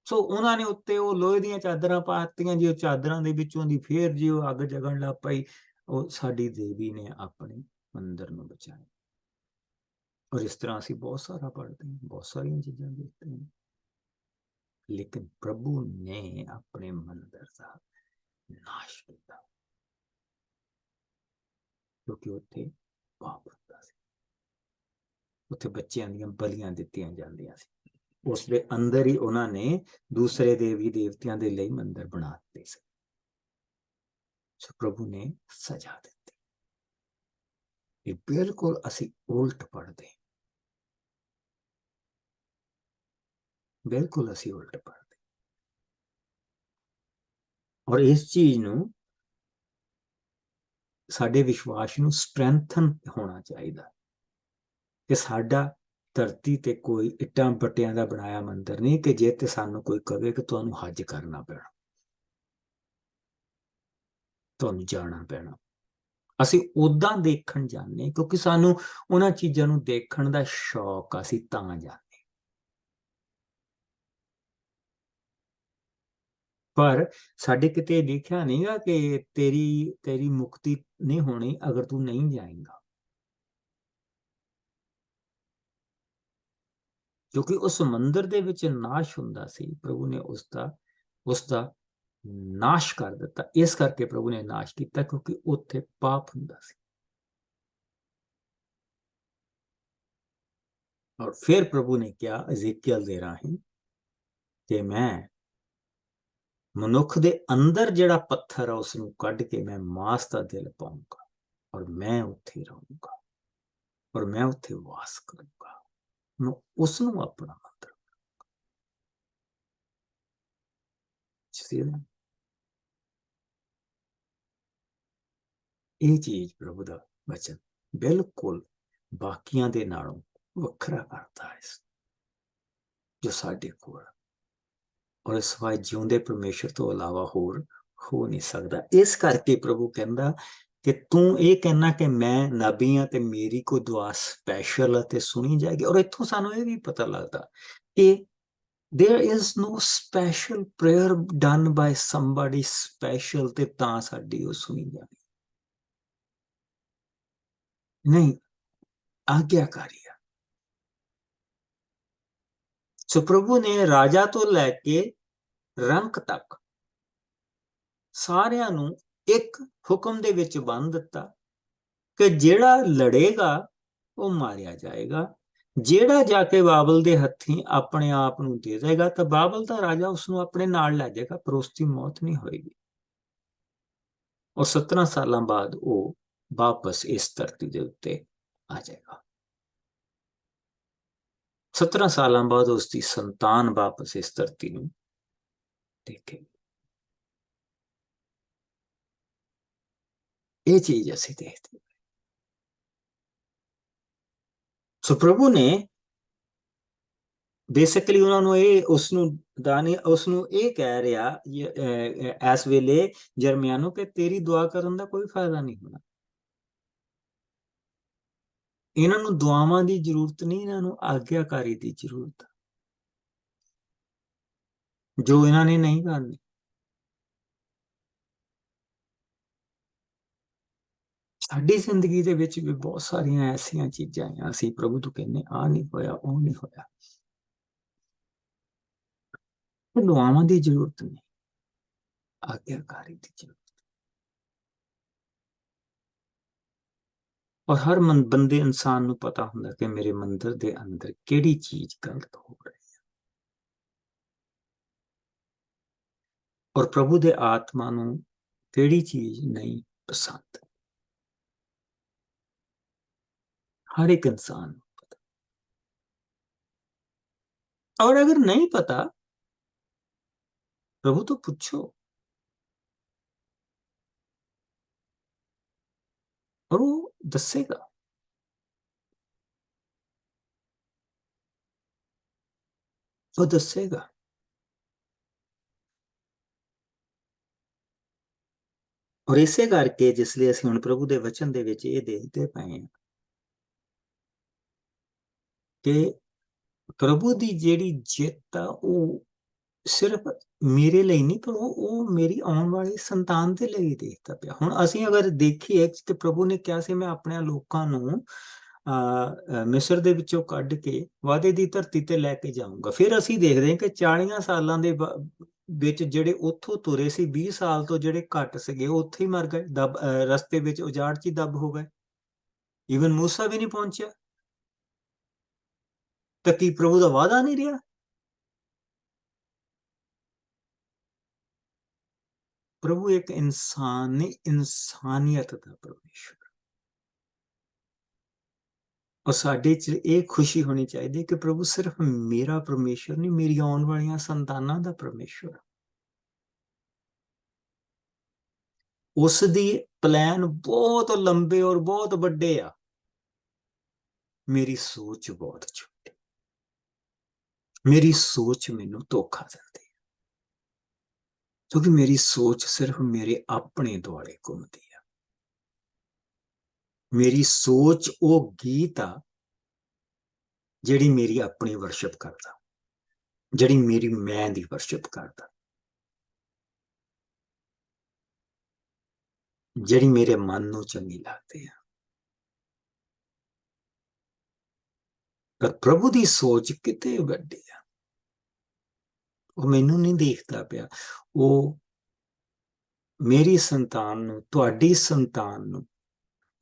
ਸੋ ਉਹਨਾਂ ਨੇ ਉੱਤੇ ਉਹ ਲੋਹੇ ਦੀਆਂ ਚਾਦਰਾਂ ਪਾਤੀਆਂ ਜੀ, ਉਹ ਚਾਦਰਾਂ ਦੇ ਵਿੱਚੋਂ ਦੀ ਫੇਰ ਜੀ ਉਹ ਅੱਗ ਜਗਣ ਲੱਗ ਪਈ। ਉਹ ਸਾਡੀ ਦੇਵੀ ਨੇ ਆਪਣੇ ਮੰਦਿਰ ਨੂੰ ਬਚਾਇਆ। ਔਰ ਇਸ ਤਰ੍ਹਾਂ ਅਸੀਂ ਬਹੁਤ ਸਾਰਾ ਪੜ੍ਹਦੇ ਹਾਂ, ਬਹੁਤ ਸਾਰੀਆਂ ਚੀਜ਼ਾਂ ਦੇਖਦੇ ਹਾਂ, ਲੇਕਿਨ ਪ੍ਰਭੂ ਨੇ ਆਪਣੇ ਮੰਦਿਰ ਦਾ ਨਾਸ਼ ਕੀਤਾ, ਕਿਉਂਕਿ ਉੱਥੇ ਪਾਪ ਹੁੰਦਾ ਸੀ, ਉੱਥੇ ਬੱਚਿਆਂ ਦੀਆਂ ਬਲੀਆਂ ਦਿੱਤੀਆਂ ਜਾਂਦੀਆਂ ਸੀ, ਉਸ ਦੇ ਅੰਦਰ ਹੀ ਉਹਨਾਂ ਨੇ ਦੂਸਰੇ ਦੇਵੀ ਦੇਵਤਿਆਂ ਦੇ ਲਈ ਮੰਦਿਰ ਬਣਾ ਦਿੱਤੇ ਸੀ। ਸੋ ਪ੍ਰਭੂ ਨੇ ਸਜ਼ਾ ਦਿੱਤੀ। ਇਹ ਬਿਲਕੁਲ ਅਸੀਂ ਉਲਟ ਪੜ੍ਹਦੇ, ਬਿਲਕੁਲ ਅਸੀਂ ਉਲਟ ਪੜ੍ਹਦੇ, ਔਰ ਇਸ ਚੀਜ਼ ਨੂੰ, ਸਾਡੇ ਵਿਸ਼ਵਾਸ ਨੂੰ ਸਟਰੈਂਥਨ ਹੋਣਾ ਚਾਹੀਦਾ ਕਿ ਸਾਡਾ ਧਰਤੀ ਤੇ ਕੋਈ ਇੱਟਾਂ ਬੱਟਿਆਂ ਦਾ ਬਣਾਇਆ ਮੰਦਿਰ ਨਹੀਂ ਕਿ ਜੇ ਤੇ ਸਾਨੂੰ ਕੋਈ ਕਵੇ ਕਿ ਤੁਹਾਨੂੰ ਹੱਜ ਕਰਨਾ ਪੈਣਾ, ਤੁਹਾਨੂੰ ਜਾਣਾ ਪੈਣਾ। ਅਸੀਂ ਉਦਾਂ ਦੇਖਣ ਜਾਂਦੇ ਕਿਉਂਕਿ ਸਾਨੂੰ ਉਹਨਾਂ ਚੀਜ਼ਾਂ ਨੂੰ ਦੇਖਣ ਦਾ ਸ਼ੌਕ, ਅਸੀਂ ਤਾਂ ਜਾਂਦੇ। ਪਰ ਸਾਡੇ ਕਿਤੇ ਲਿਖਿਆ ਨਹੀਂਗਾ ਕਿ ਤੇਰੀ ਮੁਕਤੀ ਨਹੀਂ ਹੋਣੀ ਅਗਰ ਤੂੰ ਨਹੀਂ ਜਾਏਗਾ, ਕਿਉਂਕਿ ਉਸ ਮੰਦਿਰ ਦੇ ਵਿੱਚ ਨਾਸ਼ ਹੁੰਦਾ ਸੀ। ਪ੍ਰਭੂ ਨੇ ਉਸਦਾ ਨਾਸ਼ ਕਰ ਦਿੱਤਾ। ਇਸ ਕਰਕੇ ਪ੍ਰਭੂ ਨੇ ਨਾਸ਼ ਕੀਤਾ ਕਿਉਂਕਿ ਉੱਥੇ ਪਾਪ ਹੁੰਦਾ ਸੀ। ਔਰ ਫਿਰ ਪ੍ਰਭੂ ਨੇ ਕਿਹਾ ਅਜ਼ੀਕੀਅਲ ਦੇ ਰਾਹੀਂ ਕਿ ਮੈਂ ਮਨੁੱਖ ਦੇ ਅੰਦਰ ਜਿਹੜਾ ਪੱਥਰ ਆ ਉਸ ਨੂੰ ਕੱਢ ਕੇ ਮੈਂ ਮਾਸ ਦਾ ਦਿਲ ਪਾਉਂਗਾ, ਔਰ ਮੈਂ ਉੱਥੇ ਰਹੂੰਗਾ, ਔਰ ਮੈਂ ਉੱਥੇ ਵਾਸ ਕਰੂੰਗਾ, ਮੈਂ ਉਸ ਨੂੰ ਆਪਣਾ ਮੰਦਰ। ਇਹ ਚੀਜ਼ ਪ੍ਰਭੂ ਦਾ ਵਚਨ ਬਿਲਕੁਲ ਬਾਕੀਆਂ ਦੇ ਨਾਲੋਂ ਵੱਖਰਾ ਕਰਦਾ ਹੈ, ਜੋ ਸਾਡੇ ਕੋਲ, ਔਰ ਸਿਵਾਏ ਜਿਉਂਦੇ ਪਰਮੇਸ਼ਰ ਤੋਂ ਇਲਾਵਾ ਹੋਰ ਹੋ ਨਹੀਂ ਸਕਦਾ। ਇਸ ਕਰਕੇ ਪ੍ਰਭੂ ਕਹਿੰਦਾ ਕਿ ਤੂੰ ਇਹ ਕਹਿਣਾ ਕਿ ਮੈਂ ਨਬੀ ਹਾਂ ਤੇ ਮੇਰੀ ਕੋਈ ਦੁਆ ਸਪੈਸ਼ਲ ਅਤੇ ਸੁਣੀ ਜਾਏਗੀ। ਔਰ ਇੱਥੋਂ ਸਾਨੂੰ ਇਹ ਵੀ ਪਤਾ ਲੱਗਦਾ ਕਿ there is no special prayer done by somebody special ਤੇ ਤਾਂ ਸਾਡੀ ਉਹ ਸੁਣੀ ਜਾਣੀ ਨਹੀਂ, ਆਗਿਆਕਾਰੀ ਆ। ਸੋ ਪ੍ਰਭੂ ਨੇ ਰਾਜਾ ਤੋਂ ਲੈ ਕੇ ਰੰਕ ਤੱਕ ਸਾਰਿਆਂ ਨੂੰ ਇੱਕ ਹੁਕਮ ਦੇ ਵਿੱਚ ਬੰਨ੍ਹ ਦਿੱਤਾ ਕਿ ਜਿਹੜਾ ਲੜੇਗਾ ਉਹ ਮਾਰਿਆ ਜਾਏਗਾ, ਜਿਹੜਾ ਜਾ ਕੇ ਬਾਬਲ ਦੇ ਹੱਥੀਂ ਆਪਣੇ ਆਪ ਨੂੰ ਦੇ ਦੇਗਾ ਤਾਂ ਬਾਬਲ ਦਾ ਰਾਜਾ ਉਸ ਨੂੰ ਆਪਣੇ ਨਾਲ ਲੈ ਜਾਏਗਾ, ਪਰ ਉਸ ਦੀ ਮੌਤ ਨਹੀਂ ਹੋਏਗੀ। ਔਰ 17 ਸਾਲਾਂ ਬਾਅਦ ਉਹ ਵਾਪਸ ਇਸ ਧਰਤੀ ਦੇ ਉੱਤੇ ਆ ਜਾਏਗਾ। 17 ਸਾਲਾਂ ਬਾਅਦ ਉਸ ਦੀ ਸੰਤਾਨ ਵਾਪਸ ਇਸ ਧਰਤੀ ਨੂੰ ਦੇਖੇਗੀ। ਇਹ ਚੀਜ਼ ਅਸੀਂ ਦੇਖਦੇ। ਸੋ ਪ੍ਰਭੂ ਨੇ ਬੇਸਿਕਲੀ ਉਹਨਾਂ ਨੂੰ ਉਸ ਨੂੰ ਇਹ ਕਹਿ ਰਿਹਾ ਇਸ ਵੇਲੇ ਜਰਮਿਆ ਨੂੰ ਕਿ ਤੇਰੀ ਦੁਆ ਕਰਨ ਦਾ ਕੋਈ ਫਾਇਦਾ ਨਹੀਂ ਹੋਣਾ। ਇਹਨਾਂ ਨੂੰ ਦੁਆਵਾਂ ਦੀ ਜ਼ਰੂਰਤ ਨਹੀਂ, ਇਹਨਾਂ ਨੂੰ ਆਗਿਆਕਾਰੀ ਦੀ ਜ਼ਰੂਰਤ, ਜੋ ਇਹਨਾਂ ਨੇ ਨਹੀਂ ਕਰਨੀ। ਸਾਡੀ ਜ਼ਿੰਦਗੀ ਦੇ ਵਿੱਚ ਵੀ ਬਹੁਤ ਸਾਰੀਆਂ ਐਸੀਆਂ ਚੀਜ਼ਾਂ ਆ, ਅਸੀਂ ਪ੍ਰਭੂ ਤੋਂ ਕਹਿੰਦੇ ਆ ਨਹੀਂ ਹੋਇਆ, ਉਹ ਨਹੀਂ ਹੋਇਆ। ਦੁਆਵਾਂ ਦੀ ਜ਼ਰੂਰਤ ਨਹੀਂ, ਆਗਿਆਕਾਰੀ ਦੀ ਜ਼ਰੂਰਤ। ਔਰ ਹਰ ਬੰਦੇ ਇਨਸਾਨ ਨੂੰ ਪਤਾ ਹੁੰਦਾ ਕਿ ਮੇਰੇ ਮੰਦਰ ਦੇ ਅੰਦਰ ਕਿਹੜੀ ਚੀਜ਼ ਗਲਤ ਹੋ ਰਹੀ ਹੈ। ਔਰ ਪ੍ਰਭੂ ਦੇ ਆਤਮਾ ਨੂੰ ਕਿਹੜੀ ਚੀਜ਼ ਨਹੀਂ ਪਸੰਦ। हर एक इंसान को पता। और अगर नहीं पता प्रभु तो पूछो और वो दसेगा। वो दसेगा। और इसे करके जिसलिए ਅਸੀਂ ਹੁਣ ਪ੍ਰਭੂ ਦੇ ਵਚਨ ਦੇ ਵਿੱਚ ਇਹ ਦੇਖਦੇ ਪਏ ਹਾਂ ਕਿ ਪ੍ਰਭੂ ਦੀ ਜਿਹੜੀ ਜਿੱਤ ਆ ਉਹ ਸਿਰਫ ਮੇਰੇ ਲਈ ਨਹੀਂ, ਪਰ ਉਹ ਮੇਰੀ ਆਉਣ ਵਾਲੀ ਸੰਤਾਨ ਦੇ ਲਈ ਦੇਖਦਾ ਪਿਆ। ਹੁਣ ਅਸੀਂ ਅਗਰ ਦੇਖੀਏ ਕਿ ਪ੍ਰਭੂ ਨੇ ਕਿਹਾ ਸੀ ਮੈਂ ਆਪਣੇ ਲੋਕਾਂ ਨੂੰ ਮਿਸਰ ਦੇ ਵਿੱਚੋਂ ਕੱਢ ਕੇ ਵਾਅਦੇ ਦੀ ਧਰਤੀ ਤੇ ਲੈ ਕੇ ਜਾਊਂਗਾ। ਫਿਰ ਅਸੀਂ ਦੇਖਦੇ ਹਾਂ ਕਿ 40 ਸਾਲਾਂ ਦੇ ਵਿੱਚ ਜਿਹੜੇ ਉੱਥੋਂ ਤੁਰੇ ਸੀ, 20 ਸਾਲ ਤੋਂ ਜਿਹੜੇ ਘੱਟ ਸੀਗੇ ਉਹ ਉੱਥੇ ਹੀ ਮਰ ਗਏ, ਰਸਤੇ ਵਿੱਚ ਉਜਾੜ 'ਚ ਹੀ ਦੱਬ ਹੋ ਗਏ। ਈਵਨ ਮੂਸਾ ਵੀ ਨਹੀਂ ਪਹੁੰਚਿਆ। ਤਾਂ ਕੀ ਪ੍ਰਭੂ ਦਾ ਵਾਅਦਾ ਨਹੀਂ ਰਿਹਾ? ਪ੍ਰਭੂ ਇੱਕ ਇਨਸਾਨੀਅਤ ਦਾ ਪਰਮੇਸ਼ਰ। ਔਰ ਸਾਡੇ 'ਚ ਇਹ ਖੁਸ਼ੀ ਹੋਣੀ ਚਾਹੀਦੀ ਹੈ ਕਿ ਪ੍ਰਭੂ ਸਿਰਫ ਮੇਰਾ ਪਰਮੇਸ਼ਰ ਨਹੀਂ, ਮੇਰੀ ਆਉਣ ਵਾਲੀਆਂ ਸੰਤਾਨਾਂ ਦਾ ਪਰਮੇਸ਼ਰ। ਉਸ ਦੀ ਪਲਾਨ ਬਹੁਤ ਲੰਬੇ ਔਰ ਬਹੁਤ ਵੱਡੇ ਆ। ਮੇਰੀ ਸੋਚ ਬਹੁਤ ਛੋਟੀ। ਮੇਰੀ ਸੋਚ ਮੈਨੂੰ ਧੋਖਾ ਦਿੰਦੀ ਹੈ ਕਿਉਂਕਿ ਮੇਰੀ ਸੋਚ ਸਿਰਫ ਮੇਰੇ ਆਪਣੇ ਦੁਆਲੇ ਘੁੰਮਦੀ ਆ। ਮੇਰੀ ਸੋਚ ਉਹ ਗੀਤ ਆ ਜਿਹੜੀ ਮੇਰੀ ਆਪਣੀ ਵਰਸ਼ਿਪ ਕਰਦਾ, ਜਿਹੜੀ ਮੇਰੀ ਮੈਂ ਦੀ ਵਰਸ਼ਿਪ ਕਰਦਾ, ਜਿਹੜੀ ਮੇਰੇ ਮਨ ਨੂੰ ਚੰਗੀ ਲੱਗਦੀ ਆ। ਪਰ ਪ੍ਰਭੂ ਦੀ ਸੋਚ ਕਿਤੇ ਵੱਡੀ ਆ। ਉਹ ਮੈਨੂੰ ਨਹੀਂ ਦੇਖਦਾ ਪਿਆ, ਉਹ ਮੇਰੀ ਸੰਤਾਨ ਨੂੰ, ਤੁਹਾਡੀ ਸੰਤਾਨ ਨੂੰ,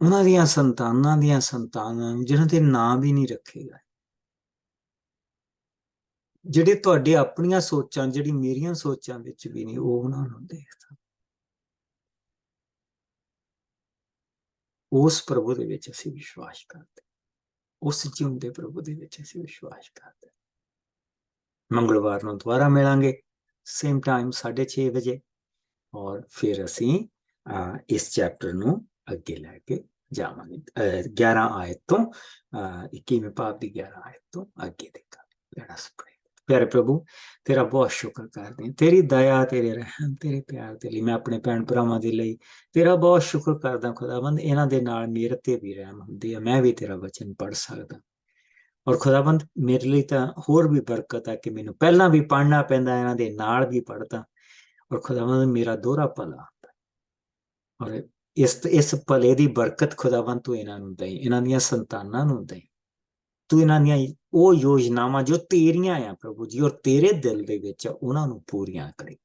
ਉਹਨਾਂ ਦੀਆਂ ਸੰਤਾਨਾਂ ਦੀਆਂ ਸੰਤਾਨਾਂ ਨੂੰ ਜਿਹਨਾਂ ਦੇ ਨਾਂ ਵੀ ਨਹੀਂ ਰੱਖੇ ਗਏ, ਜਿਹੜੇ ਤੁਹਾਡੇ ਆਪਣੀਆਂ ਸੋਚਾਂ, ਜਿਹੜੀ ਮੇਰੀਆਂ ਸੋਚਾਂ ਵਿੱਚ ਵੀ ਨਹੀਂ, ਉਹ ਉਹਨਾਂ ਨੂੰ ਦੇਖਦਾ। ਉਸ ਪ੍ਰਭੂ ਦੇ ਵਿੱਚ ਅਸੀਂ ਵਿਸ਼ਵਾਸ ਕਰਦੇ, ਉਸ ਜਿਉਂਦੇ ਪ੍ਰਭੂ ਦੇ ਵਿੱਚ ਅਸੀਂ ਵਿਸ਼ਵਾਸ ਕਰਦੇ। ਮੰਗਲਵਾਰ ਨੂੰ ਦੁਬਾਰਾ ਮਿਲਾਂਗੇ, ਸੇਮ ਟਾਈਮ 6:30 ਵਜੇ। ਔਰ ਫਿਰ ਅਸੀਂ ਇਸ ਚੈਪਟਰ ਨੂੰ ਅੱਗੇ ਲੈ ਕੇ ਜਾਵਾਂਗੇ। 11 ਆਇਤ ਤੋਂ 21ਵੇਂ ਪਾਠ ਦੀ 11 ਆਇਤ ਤੋਂ ਅੱਗੇ ਦੇਖਾਂਗੇ। Let us pray. ਪਿਆਰੇ ਪ੍ਰਭੂ, ਤੇਰਾ ਬਹੁਤ ਸ਼ੁਕਰ ਕਰਦੇ ਹਾਂ, ਤੇਰੀ ਦਇਆ, ਤੇਰੇ ਰਹਿਮ, ਤੇਰੇ ਪਿਆਰ ਦੇ ਲਈ। ਮੈਂ ਆਪਣੇ ਭੈਣ ਭਰਾਵਾਂ ਦੇ ਲਈ ਤੇਰਾ ਬਹੁਤ ਸ਼ੁਕਰ ਕਰਦਾ ਖੁਦਾਵੰਦ। ਇਹਨਾਂ ਦੇ ਨਾਲ ਮੇਰੇ ਤੇ ਵੀ ਰਹਿਮ ਹੁੰਦੀ ਹੈ, ਮੈਂ ਵੀ ਤੇਰਾ ਵਚਨ ਪੜ੍ਹ ਸਕਦਾ। ਔਰ ਖੁਦਾਵੰਦ ਮੇਰੇ ਲਈ ਤਾਂ ਹੋਰ ਵੀ ਬਰਕਤ ਹੈ ਕਿ ਮੈਨੂੰ ਪਹਿਲਾਂ ਵੀ ਪੜ੍ਹਨਾ ਪੈਂਦਾ, ਇਹਨਾਂ ਦੇ ਨਾਲ ਵੀ ਪੜ੍ਹਦਾ। ਔਰ ਖੁਦਾਵੰਦ ਮੇਰਾ ਦੋਹਰਾ ਭਲਾ ਹੁੰਦਾ। ਔਰ ਇਸ ਭਲੇ ਦੀ ਬਰਕਤ ਖੁਦਾਵੰਦ ਤੂੰ ਇਹਨਾਂ ਨੂੰ ਦੇਈ, ਇਹਨਾਂ ਦੀਆਂ ਸੰਤਾਨਾਂ ਨੂੰ ਦੇਈ। ਤੂੰ ਇਹਨਾਂ ਦੀਆਂ ਉਹ ਯੋਜਨਾਵਾਂ ਜੋ ਤੇਰੀਆਂ ਆ ਪ੍ਰਭੂ ਜੀ ਔਰ ਤੇਰੇ ਦਿਲ ਦੇ ਵਿੱਚ ਉਹਨਾਂ ਨੂੰ ਪੂਰੀਆਂ ਕਰੇ।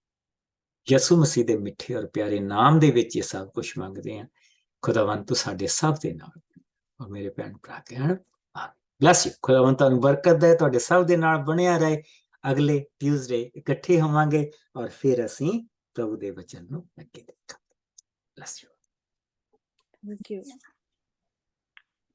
ਯਿਸੂ ਮਸੀਹ ਦੇ ਮਿੱਠੇ ਔਰ ਪਿਆਰੇ ਨਾਮ ਦੇ ਵਿੱਚ ਇਹ ਸਭ ਕੁਝ ਮੰਗਦੇ ਆ। ਖੁਦਾਵੰਦ ਤੂੰ ਸਾਡੇ ਸਭ ਦੇ ਨਾਲ ਔਰ ਮੇਰੇ ਭੈਣ ਭਰਾ ਕਹਿਣ ਬਲੈਸ ਯੂ। ਖੁਦਾਵੰਦ ਤੁਹਾਨੂੰ ਬਰਕਤ ਦੇ, ਤੁਹਾਡੇ ਸਭ ਦੇ ਨਾਲ ਬਣਿਆ ਰਹੇ। ਅਗਲੇ ਟਿਊਜ਼ਡੇ ਇਕੱਠੇ ਹੋਵਾਂਗੇ ਔਰ ਫਿਰ ਅਸੀਂ ਪ੍ਰਭੂ ਦੇ ਵਚਨ ਨੂੰ ਅੱਗੇ ਦੇਖਾਂਗੇ। Bless you.
Thank you.